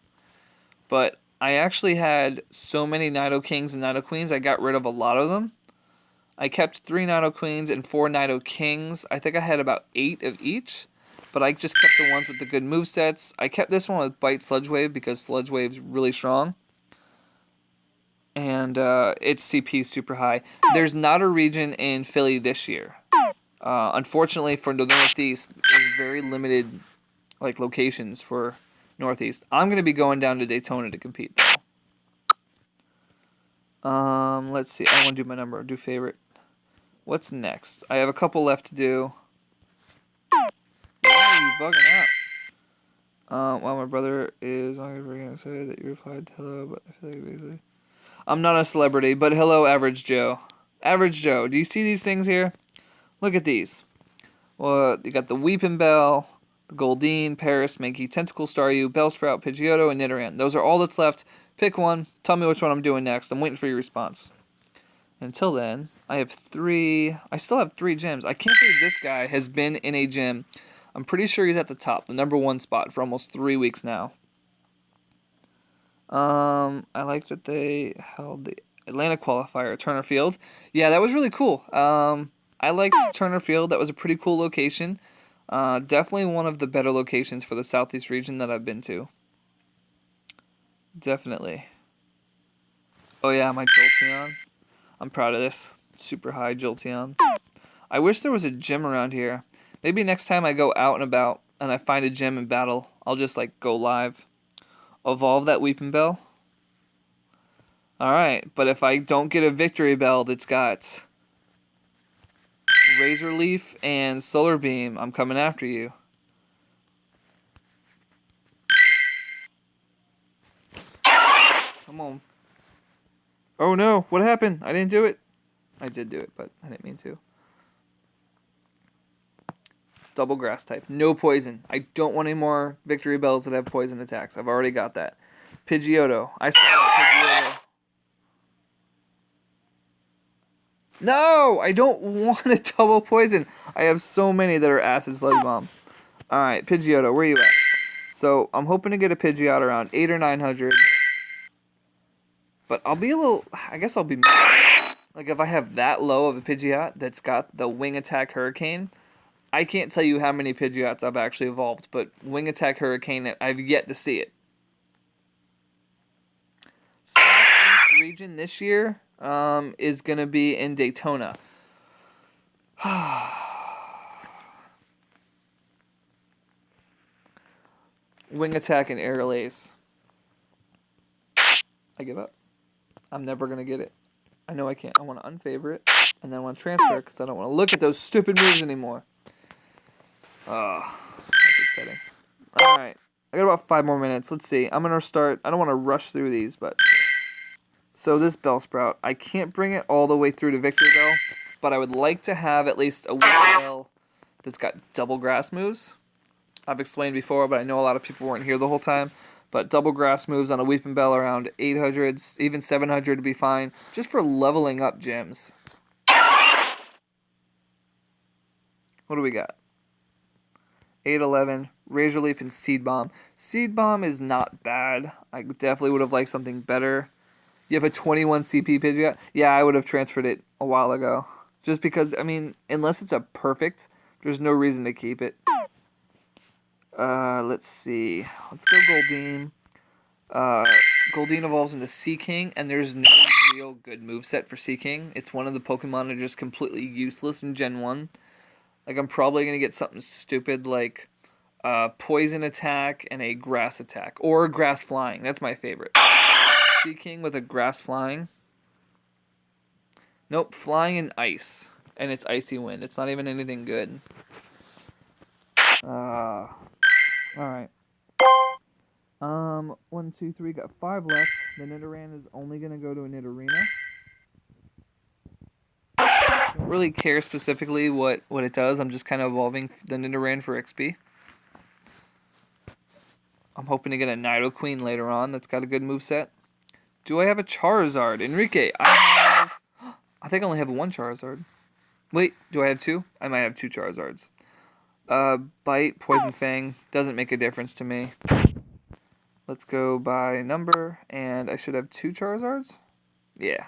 But I actually had so many Nidokings and Nidoqueens, I got rid of a lot of them. I kept 3 Nidoqueens and 4 Nidokings. I think I had about 8 of each. But I just kept the ones with the good movesets. I kept this one with Bite Sludge Wave because Sludge Wave's really strong. And its CP is super high. There's not a region in Philly this year. Unfortunately for the Northeast, there's very limited locations for Northeast. I'm going to be going down to Daytona to compete, though. Let's see. I want to do my number. Do favorite. What's next? I have a couple left to do. Why are you bugging out? Well, my brother is... I'm going to say that you replied hello, but I feel like basically... I'm not a celebrity, but hello, Average Joe. Average Joe, do you see these things here? Look at these. Well, you got the Weepin' Bell, the Goldeen, Paris, Mankey, Tentacle, Staryu, Bellsprout, Pidgeotto, and Nidoran. Those are all that's left. Pick one. Tell me which one I'm doing next. I'm waiting for your response. Until then, I have 3... I still have 3 gyms. I can't believe this guy has been in a gym. I'm pretty sure he's at the top, the #1 spot for almost 3 weeks now. I like that they held the Atlanta qualifier at Turner Field. Yeah, that was really cool. I liked Turner Field. That was a pretty cool location. Definitely one of the better locations for the Southeast region that I've been to. Definitely. Oh yeah, my Jolteon. I'm proud of this. Super high Jolteon. I wish there was a gym around here. Maybe next time I go out and about and I find a gym and battle, I'll just go live. Evolve that Weepin' Bell. Alright, but if I don't get a Victory Bell that's got Razor Leaf and Solar Beam, I'm coming after you. Come on. Oh no, what happened? I didn't do it. I did do it, but I didn't mean to. Double Grass type. No poison. I don't want any more Victory Bells that have poison attacks. I've already got that. Pidgeotto. I saw that Pidgeotto. No! I don't want a double poison. I have so many that are Acid Sludge Bomb. Alright, Pidgeotto, where are you at? So, I'm hoping to get a Pidgeot around 800 or 900. But I'll be a little... I guess I'll be mad. If I have that low of a Pidgeot that's got the Wing Attack Hurricane... I can't tell you how many Pidgeots I've actually evolved, but Wing Attack Hurricane, I've yet to see it. Southeast region this year is going to be in Daytona. Wing Attack and Aerial Ace. I give up. I'm never going to get it. I know I can't. I want to unfavor it, and then I want to transfer because I don't want to look at those stupid moves anymore. That's upsetting. Alright. I got about 5 more minutes. Let's see. I'm going to start. I don't want to rush through these, but... So this Bellsprout, I can't bring it all the way through to Victory Bell, but I would like to have at least a Weepin' Bell that's got double grass moves. I've explained before, but I know a lot of people weren't here the whole time. But double grass moves on a Weepin' Bell around 800, even 700 would be fine, just for leveling up gyms. What do we got? 811, Razor Leaf, and Seed Bomb. Seed Bomb is not bad. I definitely would have liked something better. You have a 21 CP Pidgeot? Yeah, I would have transferred it a while ago. Just because, I mean, unless it's a perfect, there's no reason to keep it. Let's see. Let's go Goldeen. Goldeen evolves into Seaking, and there's no real good moveset for Seaking. It's one of the Pokemon that are just completely useless in Gen 1. I'm probably going to get something stupid like Poison Attack and a Grass Attack. Or Grass Flying. That's my favorite. Seaking with a Grass Flying. Nope, Flying and Ice. And it's Icy Wind. It's not even anything good. Alright. 1, 2, 3, got 5 left. The Nidoran is only gonna go to a Nidorina. Don't really care specifically what it does. I'm just kind of evolving the Nidoran for XP. I'm hoping to get a Nidoqueen later on that's got a good moveset. Do I have a Charizard? Enrique, I think I only have 1 Charizard. Wait, do I have 2? I might have 2 Charizards. Bite, Poison Fang, doesn't make a difference to me. Let's go by number, and I should have 2 Charizards? Yeah.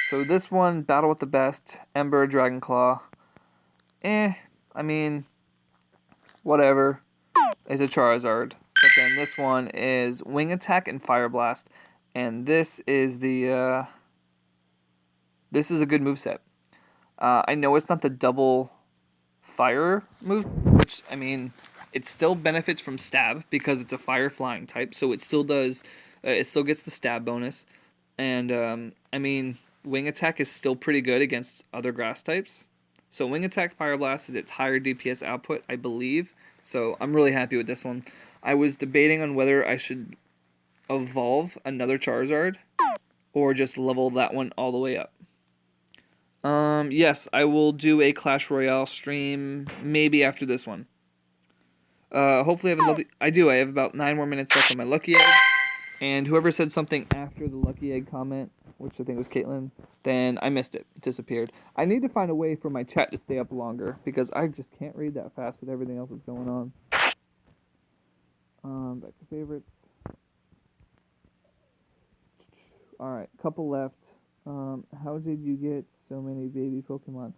So this one, Battle with the Best, Ember, Dragonclaw. I mean, whatever. It's a Charizard. But then this one is Wing Attack and Fire Blast. And this is the, this is a good moveset. I know it's not the double fire move, which, I mean, it still benefits from stab because it's a fire flying type. So it still does, it still gets the stab bonus. And, I mean, Wing Attack is still pretty good against other grass types. So Wing Attack, Fire Blast is its higher DPS output, I believe. So I'm really happy with this one. I was debating on whether I should evolve another Charizard or just level that one all the way up. Yes, I will do a Clash Royale stream maybe after this one. Hopefully I have a lovely... I have about 9 more minutes left on my Lucky Egg. And whoever said something after the Lucky Egg comment, which I think was Caitlin, then I missed it. It disappeared. I need to find a way for my chat to stay up longer because I just can't read that fast with everything else that's going on. Back to favorites. Alright, couple left. How did you get so many baby Pokemon?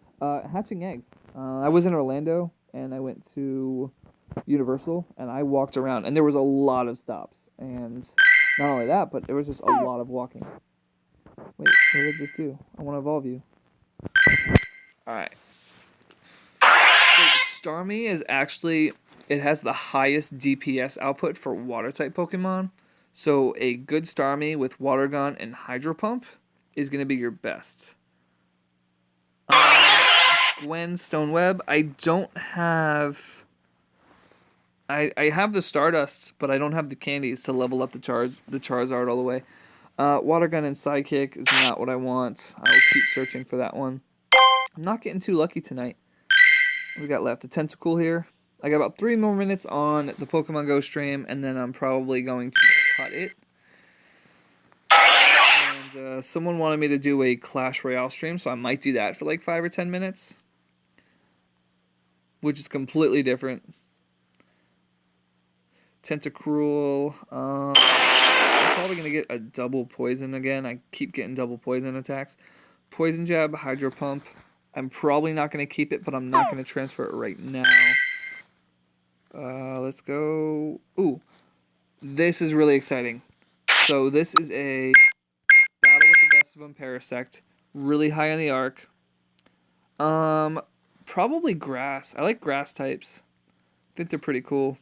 Hatching eggs. I was in Orlando, and I went to Universal, and I walked around, and there was a lot of stops. And not only that, but there was just a lot of walking. Wait, what did I just do? I want to evolve you. Alright. So Starmie is actually, it has the highest DPS output for water-type Pokemon. So a good Starmie with Water Gun and Hydro Pump is going to be your best. Gwen Stoneweb, I don't have... I have the Stardust, but I don't have the candies to level up the Charizard all the way. Water Gun and Sidekick is not what I want. I will keep searching for that one. I'm not getting too lucky tonight. What we got left? A Tentacool here. I got about 3 more minutes on the Pokemon Go stream, and then I'm probably going to cut it. And someone wanted me to do a Clash Royale stream, so I might do that for like 5 or 10 minutes. Which is completely different. Tentacruel. I'm probably going to get a double poison again. I keep getting double poison attacks. Poison Jab, Hydro Pump. I'm probably not going to keep it, but I'm not going to transfer it right now. Let's go. Ooh. This is really exciting. So this is a Battle with the Best of them Parasect. Really high on the arc. Probably grass. I like grass types. I think they're pretty cool.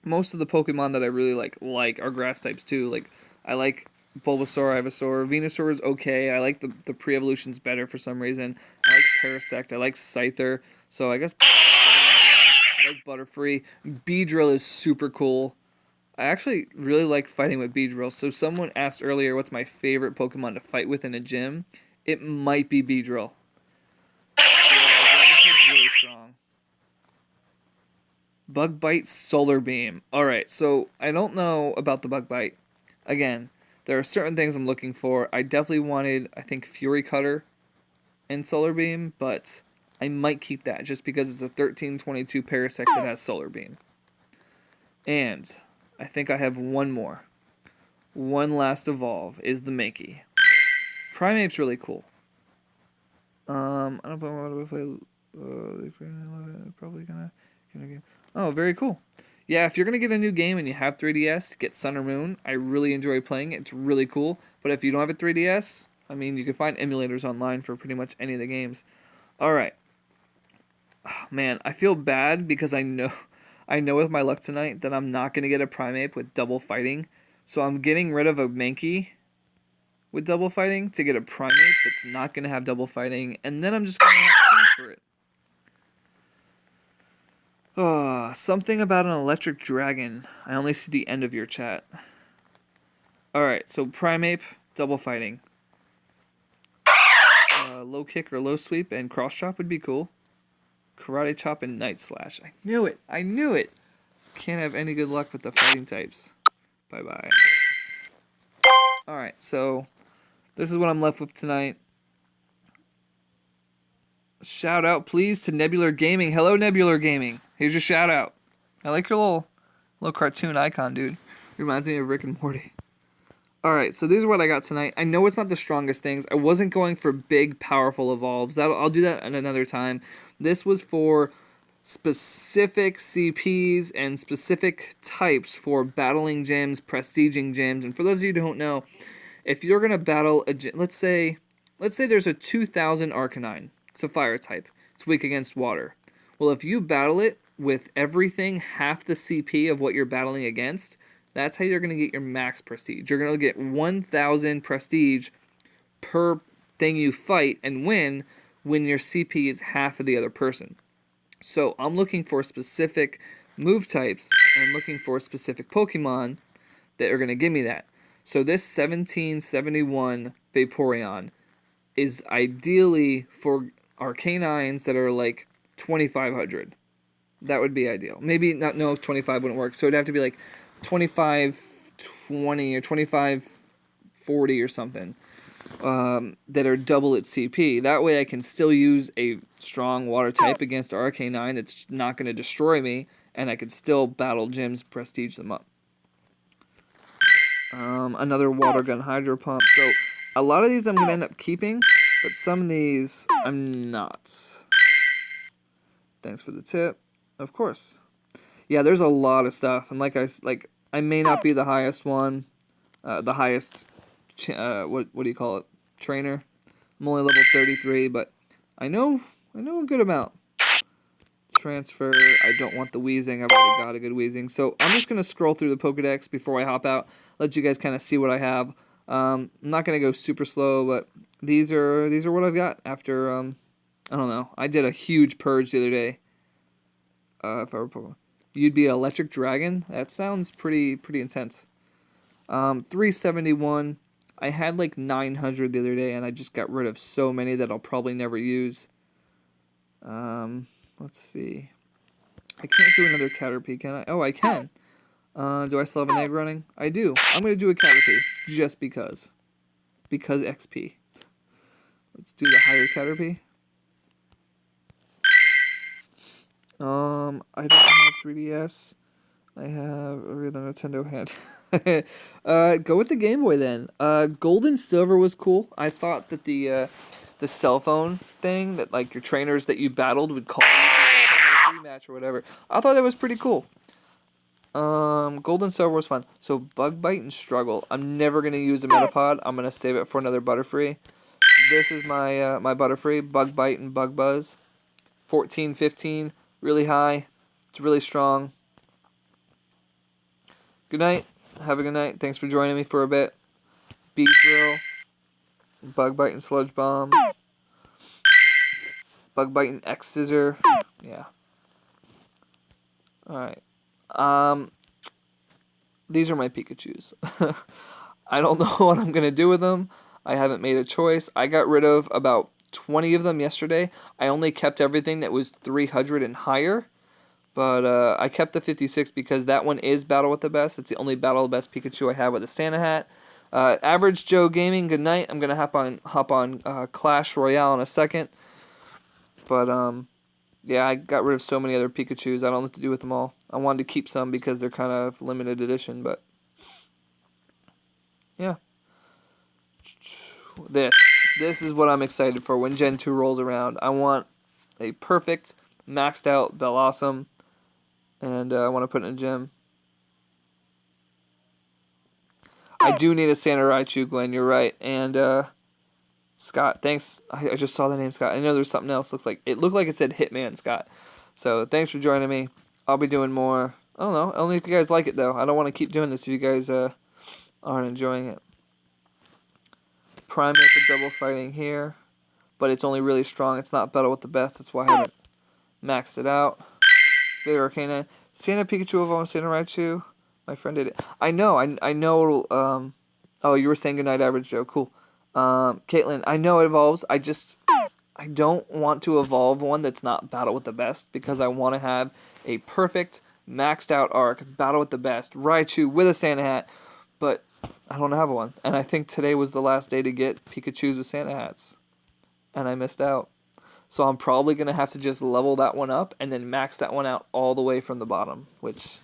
Most of the Pokemon that I really like are grass types too. Like, I like Bulbasaur, Ivysaur. Venusaur is okay. I like the pre-evolutions better for some reason. I like Parasect. I like Scyther. So I guess I like Butterfree. Beedrill is super cool. I actually really like fighting with Beedrill. So someone asked earlier what's my favorite Pokemon to fight with in a gym. It might be Beedrill. Yeah, really strong. Bug Bite, Solar Beam. Alright, so I don't know about the Bug Bite. Again, there are certain things I'm looking for. I definitely wanted, I think, Fury Cutter and Solar Beam, but I might keep that just because it's a 1322 Parasect that has Solar Beam. And I think I have one more. One last evolve is the Mankey. Primeape's really cool. I don't know if I probably gonna game. Oh, very cool. Yeah, if you're gonna get a new game and you have 3DS, get Sun or Moon. I really enjoy playing it. It's really cool. But if you don't have a 3DS, I mean, you can find emulators online for pretty much any of the games. All right. Oh, man, I feel bad because I know with my luck tonight that I'm not gonna get a Primeape with double fighting. So I'm getting rid of a Mankey with double fighting to get a Primeape that's not gonna have double fighting, and then I'm just gonna have to transfer it. Oh, something about an electric dragon. I only see the end of your chat. Alright, so Primeape, double fighting. Low kick or low sweep and cross chop would be cool. Karate chop and night slash. I knew it. I knew it. Can't have any good luck with the fighting types. Bye-bye. Alright, so this is what I'm left with tonight. Shout out, please, to Nebular Gaming. Hello, Nebular Gaming. Here's your shout out. I like your little cartoon icon, dude. Reminds me of Rick and Morty. Alright, so these are what I got tonight. I know it's not the strongest things. I wasn't going for big, powerful evolves. I'll do that at another time. This was for specific CPs and specific types for battling gyms, prestiging gyms. And for those of you who don't know, if you're going to battle a gym, let's say there's a 2000 Arcanine. It's a fire type. It's weak against water. Well, if you battle it with everything half the CP of what you're battling against, that's how you're going to get your max prestige. You're going to get 1000 prestige per thing you fight and win when your CP is half of the other person. So I'm looking for specific move types and looking for specific Pokemon that are going to give me that. So this 1771 Vaporeon is ideally for Arcanines that are like 2500. That would be ideal. Maybe not, no, 25 wouldn't work. So it'd have to be like 2520 or 2540 or something that are double its CP. That way I can still use a strong water type against Arcanine that's not going to destroy me, and I can still battle gyms, prestige them up. Another water gun hydro pump. So a lot of these I'm going to end up keeping, but some of these I'm not. Thanks for the tip. Of course. Yeah, there's a lot of stuff, and I may not be the highest one, the highest, what do you call it, trainer. I'm only level 33, but I know a good amount. Transfer. I don't want the wheezing. I've already got a good wheezing, so I'm just gonna scroll through the Pokedex before I hop out. Let you guys kind of see what I have. I'm not gonna go super slow, but these are what I've got after I don't know. I did a huge purge the other day. If I were Pokemon. You'd be an electric dragon? That sounds pretty intense. 371. I had like 900 the other day, and I just got rid of so many that I'll probably never use. Let's see. I can't do another Caterpie, can I? Oh, I can. Do I still have an egg running? I do. I'm going to do a Caterpie, just because. Because XP. Let's do the higher Caterpie. I don't have 3DS. I have a regular Nintendo hand. Go with the Game Boy then. Gold and Silver was cool. I thought that the cell phone thing that like your trainers that you battled would call you rematch or whatever. I thought that was pretty cool. Gold and Silver was fun. So Bug Bite and Struggle. I'm never gonna use a Metapod. I'm gonna save it for another Butterfree. This is my my Butterfree. Bug Bite and Bug Buzz. 14, 15. Really high. It's really strong. Good night. Have a good night. Thanks for joining me for a bit. Beat Drill. Bug Bite and Sludge Bomb. Bug Bite and X Scissor. Yeah. Alright. These are my Pikachus. I don't know what I'm going to do with them. I haven't made a choice. I got rid of about 20 of them yesterday. I only kept everything that was 300 and higher. But I kept the 56 because that one is Battle with the Best. It's the only Battle with the Best Pikachu I have with a Santa hat. Average Joe Gaming, good night. I'm going to hop on Clash Royale in a second. But, yeah, I got rid of so many other Pikachus. I don't know what to do with them all. I wanted to keep some because they're kind of limited edition, but... yeah. This is what I'm excited for when Gen 2 rolls around. I want a perfect, maxed out Bellossom. And I want to put it in a gym. I do need a Santa Raichu, Glenn. You're right. And Scott, thanks. I just saw the name Scott. I know there's something else. It looked like it said Hitman Scott. So thanks for joining me. I'll be doing more. I don't know. Only if you guys like it though. I don't want to keep doing this if you guys aren't enjoying it. Primeape for double fighting here, but it's only really strong. It's not Battle with the Best. That's why I haven't maxed it out. Big Arcanine. Santa Pikachu evolved Santa Raichu. My friend did it. I know. I know. Oh, you were saying goodnight, Average Joe. Cool. Caitlin, I know it evolves. I don't want to evolve one that's not Battle with the Best because I want to have a perfect, maxed out arc, Battle with the Best, Raichu with a Santa hat, but I don't have one. And I think today was the last day to get Pikachus with Santa hats. And I missed out. So I'm probably going to have to just level that one up and then max that one out all the way from the bottom, which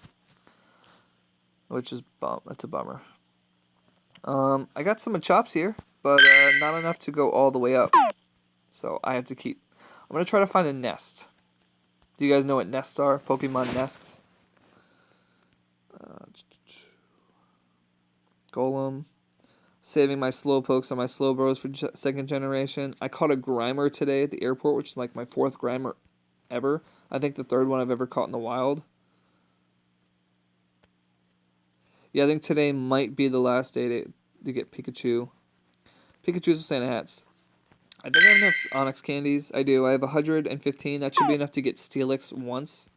is that's a bummer. I got some Machops here, but not enough to go all the way up. So I have to keep. I'm going to try to find a nest. Do you guys know what nests are? Pokemon nests? Golem. Saving my Slowpokes and my Slowbros for second generation. I caught a Grimer today at the airport, which is like my 4th Grimer ever. I think the 3rd one I've ever caught in the wild. Yeah, I think today might be the last day to get Pikachu. Pikachu's with Santa hats. I think I have enough Onyx candies. I do. I have 115. That should be enough to get Steelix once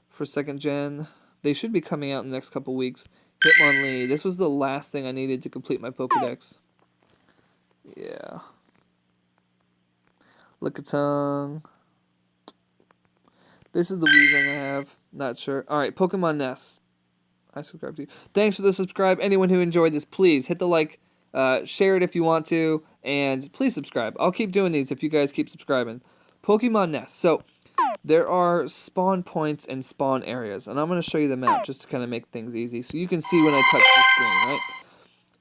for second gen. They should be coming out in the next couple weeks. Hitmonlee. This was the last thing I needed to complete my Pokedex. Yeah. Lickitung. This is the Weezing I have. Not sure. Alright, Pokemon Nest. I subscribe to you. Thanks for the subscribe. Anyone who enjoyed this, please hit the like. Share it if you want to. And please subscribe. I'll keep doing these if you guys keep subscribing. Pokemon Nest. So, there are spawn points and spawn areas, and I'm going to show you the map just to kind of make things easy, so you can see when I touch the screen, right?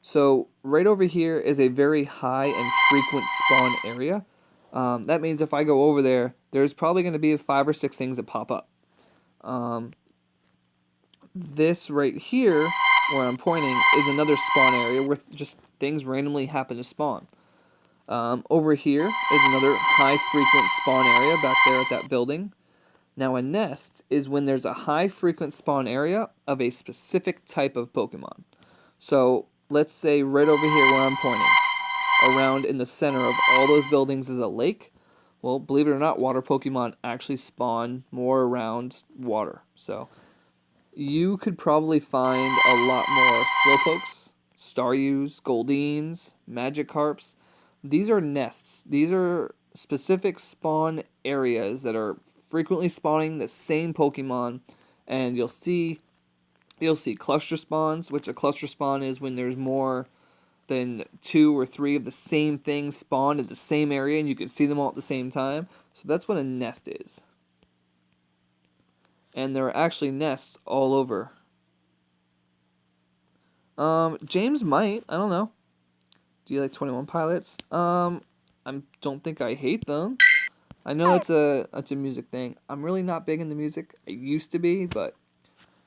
So, right over here is a very high and frequent spawn area. That means if I go over there, there's probably going to be 5 or 6 things that pop up. This right here, where I'm pointing, is another spawn area where just things randomly happen to spawn. Over here is another high frequent spawn area back there at that building. Now a nest is when there's a high frequent spawn area of a specific type of Pokemon. So let's say right over here where I'm pointing, around in the center of all those buildings is a lake. Well, believe it or not, water Pokemon actually spawn more around water. So you could probably find a lot more Slowpokes, Staryus, Goldeen's, Magikarps. These are nests. These are specific spawn areas that are frequently spawning the same Pokemon, and you'll see cluster spawns, which a cluster spawn is when there's more than 2 or 3 of the same thing spawned at the same area, and you can see them all at the same time. So that's what a nest is. And there are actually nests all over. James might. I don't know. Do you like 21 Pilots? I don't think I hate them. I know it's a music thing. I'm really not big into music. I used to be, but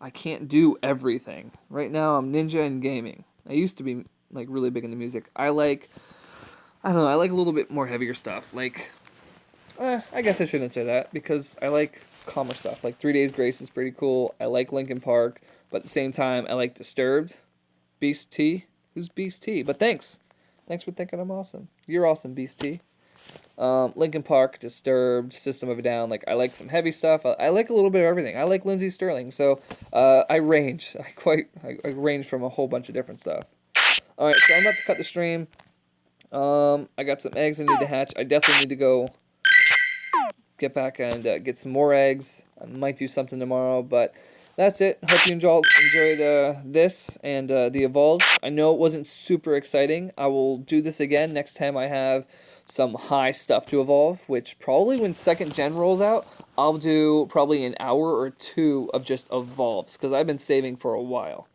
I can't do everything. Right now, I'm ninja and gaming. I used to be like really big into music. I like a little bit more heavier stuff. Like, I guess I shouldn't say that because I like calmer stuff. Like 3 Days Grace is pretty cool. I like Linkin Park, but at the same time, I like Disturbed. Beast T. Who's Beast T? But thanks. Thanks for thinking I'm awesome. You're awesome, Beast T. Linkin Park, Disturbed, System of a Down. Like, I like some heavy stuff. I like a little bit of everything. I like Lindsey Sterling. So, I range. I range from a whole bunch of different stuff. Alright, so I'm about to cut the stream. I got some eggs I need to hatch. I definitely need to go get back and get some more eggs. I might do something tomorrow, but that's it. Hope you enjoyed this and the Evolve. I know it wasn't super exciting. I will do this again next time I have some high stuff to evolve, which probably when second gen rolls out, I'll do probably an hour or 2 of just evolves, because I've been saving for a while.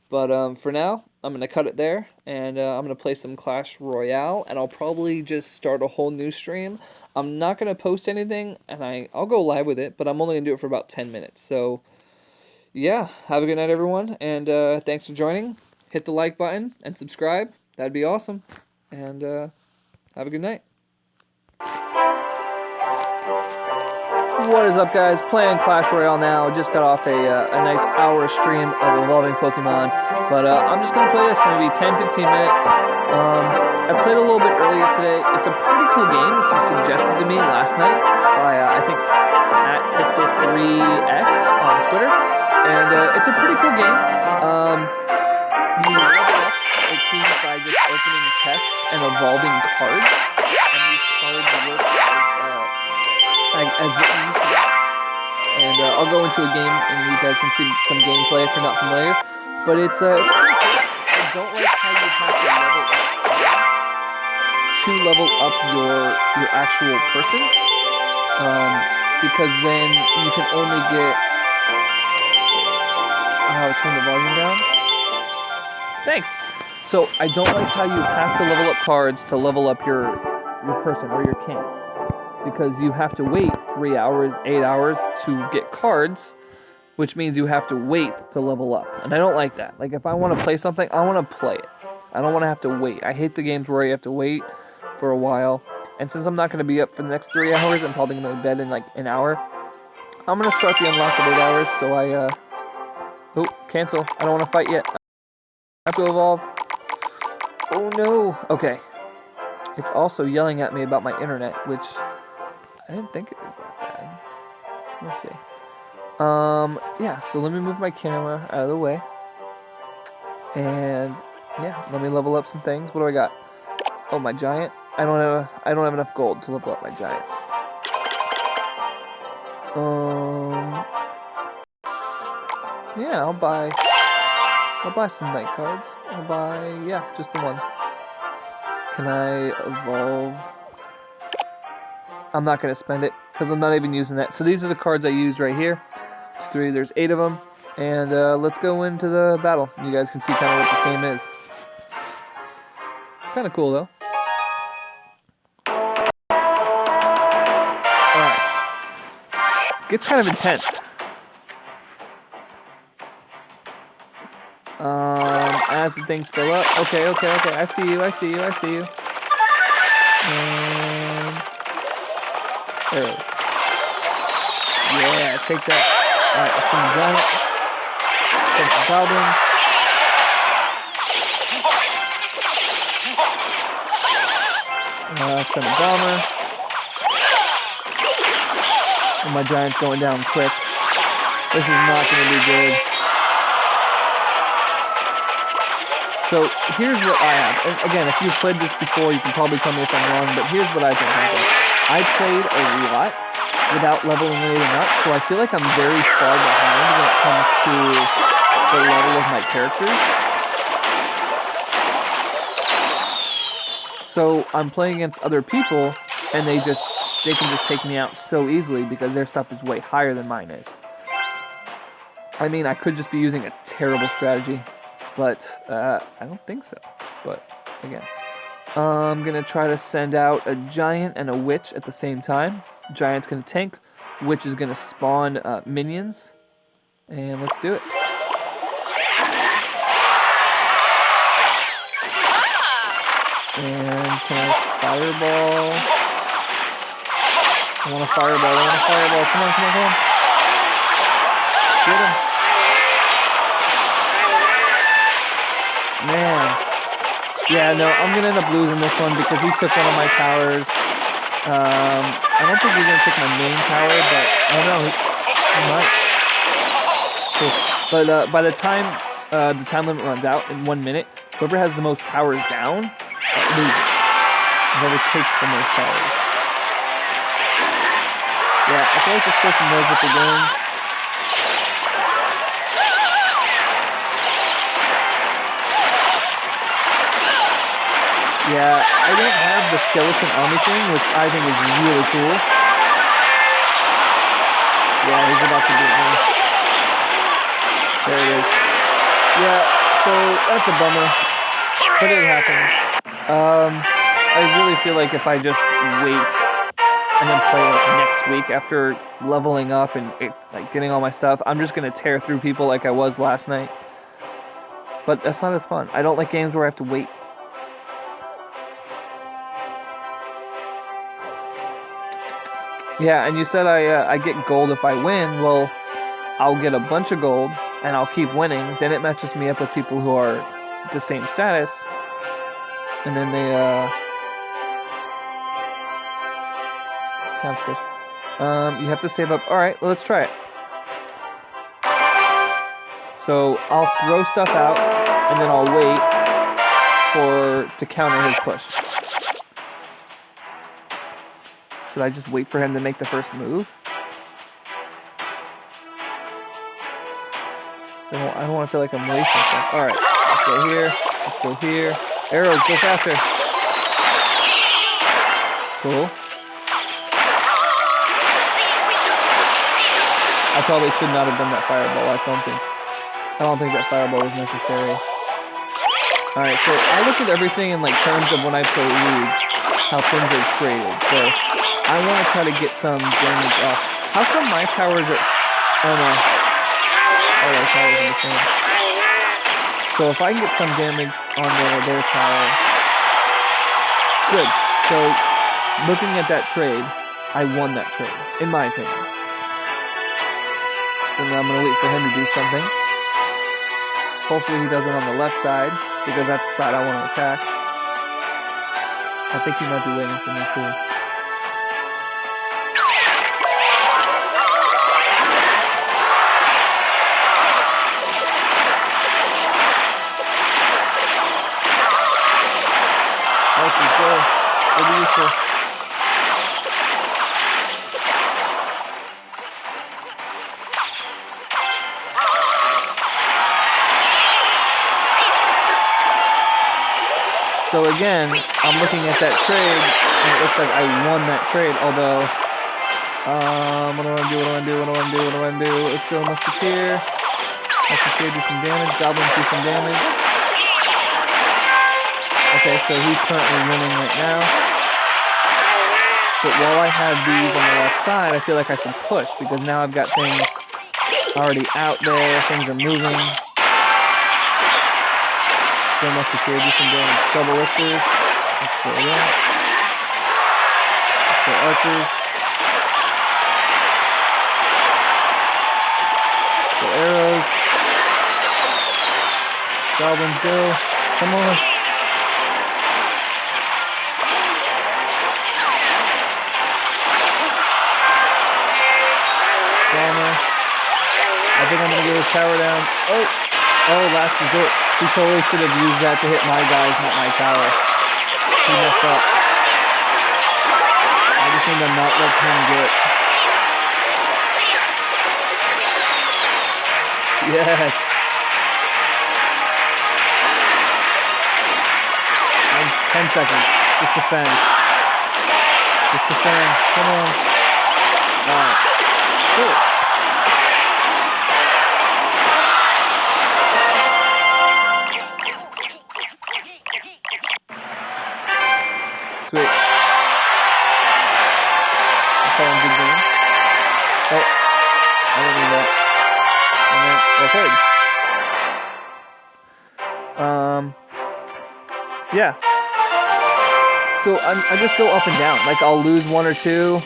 But for now, I'm going to cut it there, and I'm going to play some Clash Royale, and I'll probably just start a whole new stream. I'm not going to post anything, and I'll go live with it, but I'm only going to do it for about 10 minutes. So, yeah, have a good night, everyone, and thanks for joining. Hit the like button and subscribe. That'd be awesome. And have a good night. What is up, guys? Playing Clash Royale now. Just got off a nice hour stream of evolving Pokemon. But I'm just going to play this for maybe 10-15 minutes. I played a little bit earlier today. It's a pretty cool game. This was suggested to me last night by, I think, @pistol3x on Twitter, and it's a pretty cool game. You level up, it seems, by just opening chests and evolving cards, and these cards work as written used to be. And I'll go into a game, and you guys can see some gameplay if you're not familiar. But it's pretty cool. I don't like how you have to level up to level up your actual person, because then you can only get. Turn the volume down. Thanks. So I don't like how you have to level up cards to level up your person or your king, because you have to wait 3 hours, 8 hours to get cards, which means you have to wait to level up. And I don't like that. Like, if I want to play something, I want to play it. I don't want to have to wait. I hate the games where you have to wait for a while. And since I'm not going to be up for the next 3 hours, I'm probably going to go to bed in like an hour. I'm going to start the unlock at 8 hours, so oh, cancel. I don't want to fight yet. I have to evolve. Oh no. Okay. It's also yelling at me about my internet, which I didn't think it was that bad. Let's see. Yeah, so let me move my camera out of the way. And yeah, let me level up some things. What do I got? Oh, my giant. I don't have enough gold to level up my giant. Yeah, I'll buy some night cards. Yeah, just the one. Can I evolve? I'm not going to spend it, because I'm not even using that. So these are the cards I use right here. 3, there's 8 of them. And let's go into the battle. You guys can see kind of what this game is. It's kind of cool, though. Alright. Gets kind of intense. As the things fill up. Okay. I see you. And arrows. Yeah, take that. Alright, let's send a giant. Send some goblins. Send a bomber. And my giant's going down quick. This is not going to be good. So here's what I have. And again, if you've played this before, you can probably tell me if I'm wrong, but here's what I think happened. I played a lot without leveling anything up, so I feel like I'm very far behind when it comes to the level of my characters. So I'm playing against other people, and they can just take me out so easily because their stuff is way higher than mine is. I mean, I could just be using a terrible strategy, but I don't think so. But again, I'm gonna try to send out a giant and a witch at the same time. Giant's gonna tank, witch is gonna spawn minions, and let's do it. And can I fireball? I want a fireball. Come on. Get him. Man. Yeah, no, I'm going to end up losing this one because he took one of my towers. I don't think he's going to take my main tower, but I don't know. He might. Cool. But by the time the time limit runs out in 1 minute, whoever has the most towers down loses. Whoever takes the most towers. Yeah, I feel like this person knows what they're doing. Yeah, I don't have the skeleton army thing, which I think is really cool. Yeah, he's about to beat me. There it is. Yeah, so that's a bummer, but it happens. I really feel like if I just wait and then play like next week after leveling up and like getting all my stuff, I'm just gonna tear through people like I was last night. But that's not as fun. I don't like games where I have to wait. Yeah, and you said I get gold if I win. Well, I'll get a bunch of gold, and I'll keep winning. Then it matches me up with people who are the same status. And then they... You have to save up. Alright, well, let's try it. So I'll throw stuff out, and then I'll wait to counter his push. Should I just wait for him to make the first move? So I don't want to feel like I'm wasting stuff. Alright, let's go here. Let's go here. Arrows, go faster. Cool. I probably should not have done that fireball. I don't think that fireball was necessary. Alright, so I look at everything in like terms of when I play League, how things are traded. So I want to try to get some damage off. How come my towers are... Oh no. Oh, their towers are the same. So if I can get some damage on their tower... Good. So looking at that trade, I won that trade, in my opinion. So now I'm going to wait for him to do something. Hopefully he does it on the left side, because that's the side I want to attack. I think he might be waiting for me too. Archie, go. What do you say? So again, I'm looking at that trade, and it looks like I won that trade, although, what do I want to do? Let's go Musketeer. Musketeer do some damage, Goblins do some damage. Okay, so he's currently winning right now. But while I have these on the left side, I feel like I should push, because now I've got things already out there, things are moving. Musketeer, do some damage. Double elixirs. Let's go again. Let's go archers. Let's go arrows. Goblins go. Come on. Hammer. I think I'm gonna get his tower down. Oh, last resort. He totally should have used that to hit my guys, not my tower. He messed up. I just need to not let him get it. Yes. Nice. 10 seconds. Just defend. Just defend. Come on. Alright. Cool. Sweet. That's all in good game. Oh, I didn't mean that. Yeah. So I just go up and down. Like I'll lose one or two,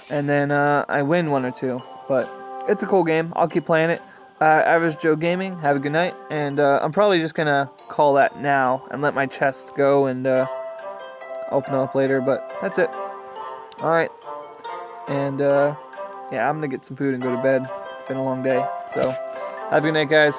and then I win one or two. But it's a cool game. I'll keep playing it. Average Joe Gaming. Have a good night, and I'm probably just gonna call that now and let my chests go and open them up later. But that's it. All right. And yeah, I'm gonna get some food and go to bed. It's been a long day. So have a good night, guys.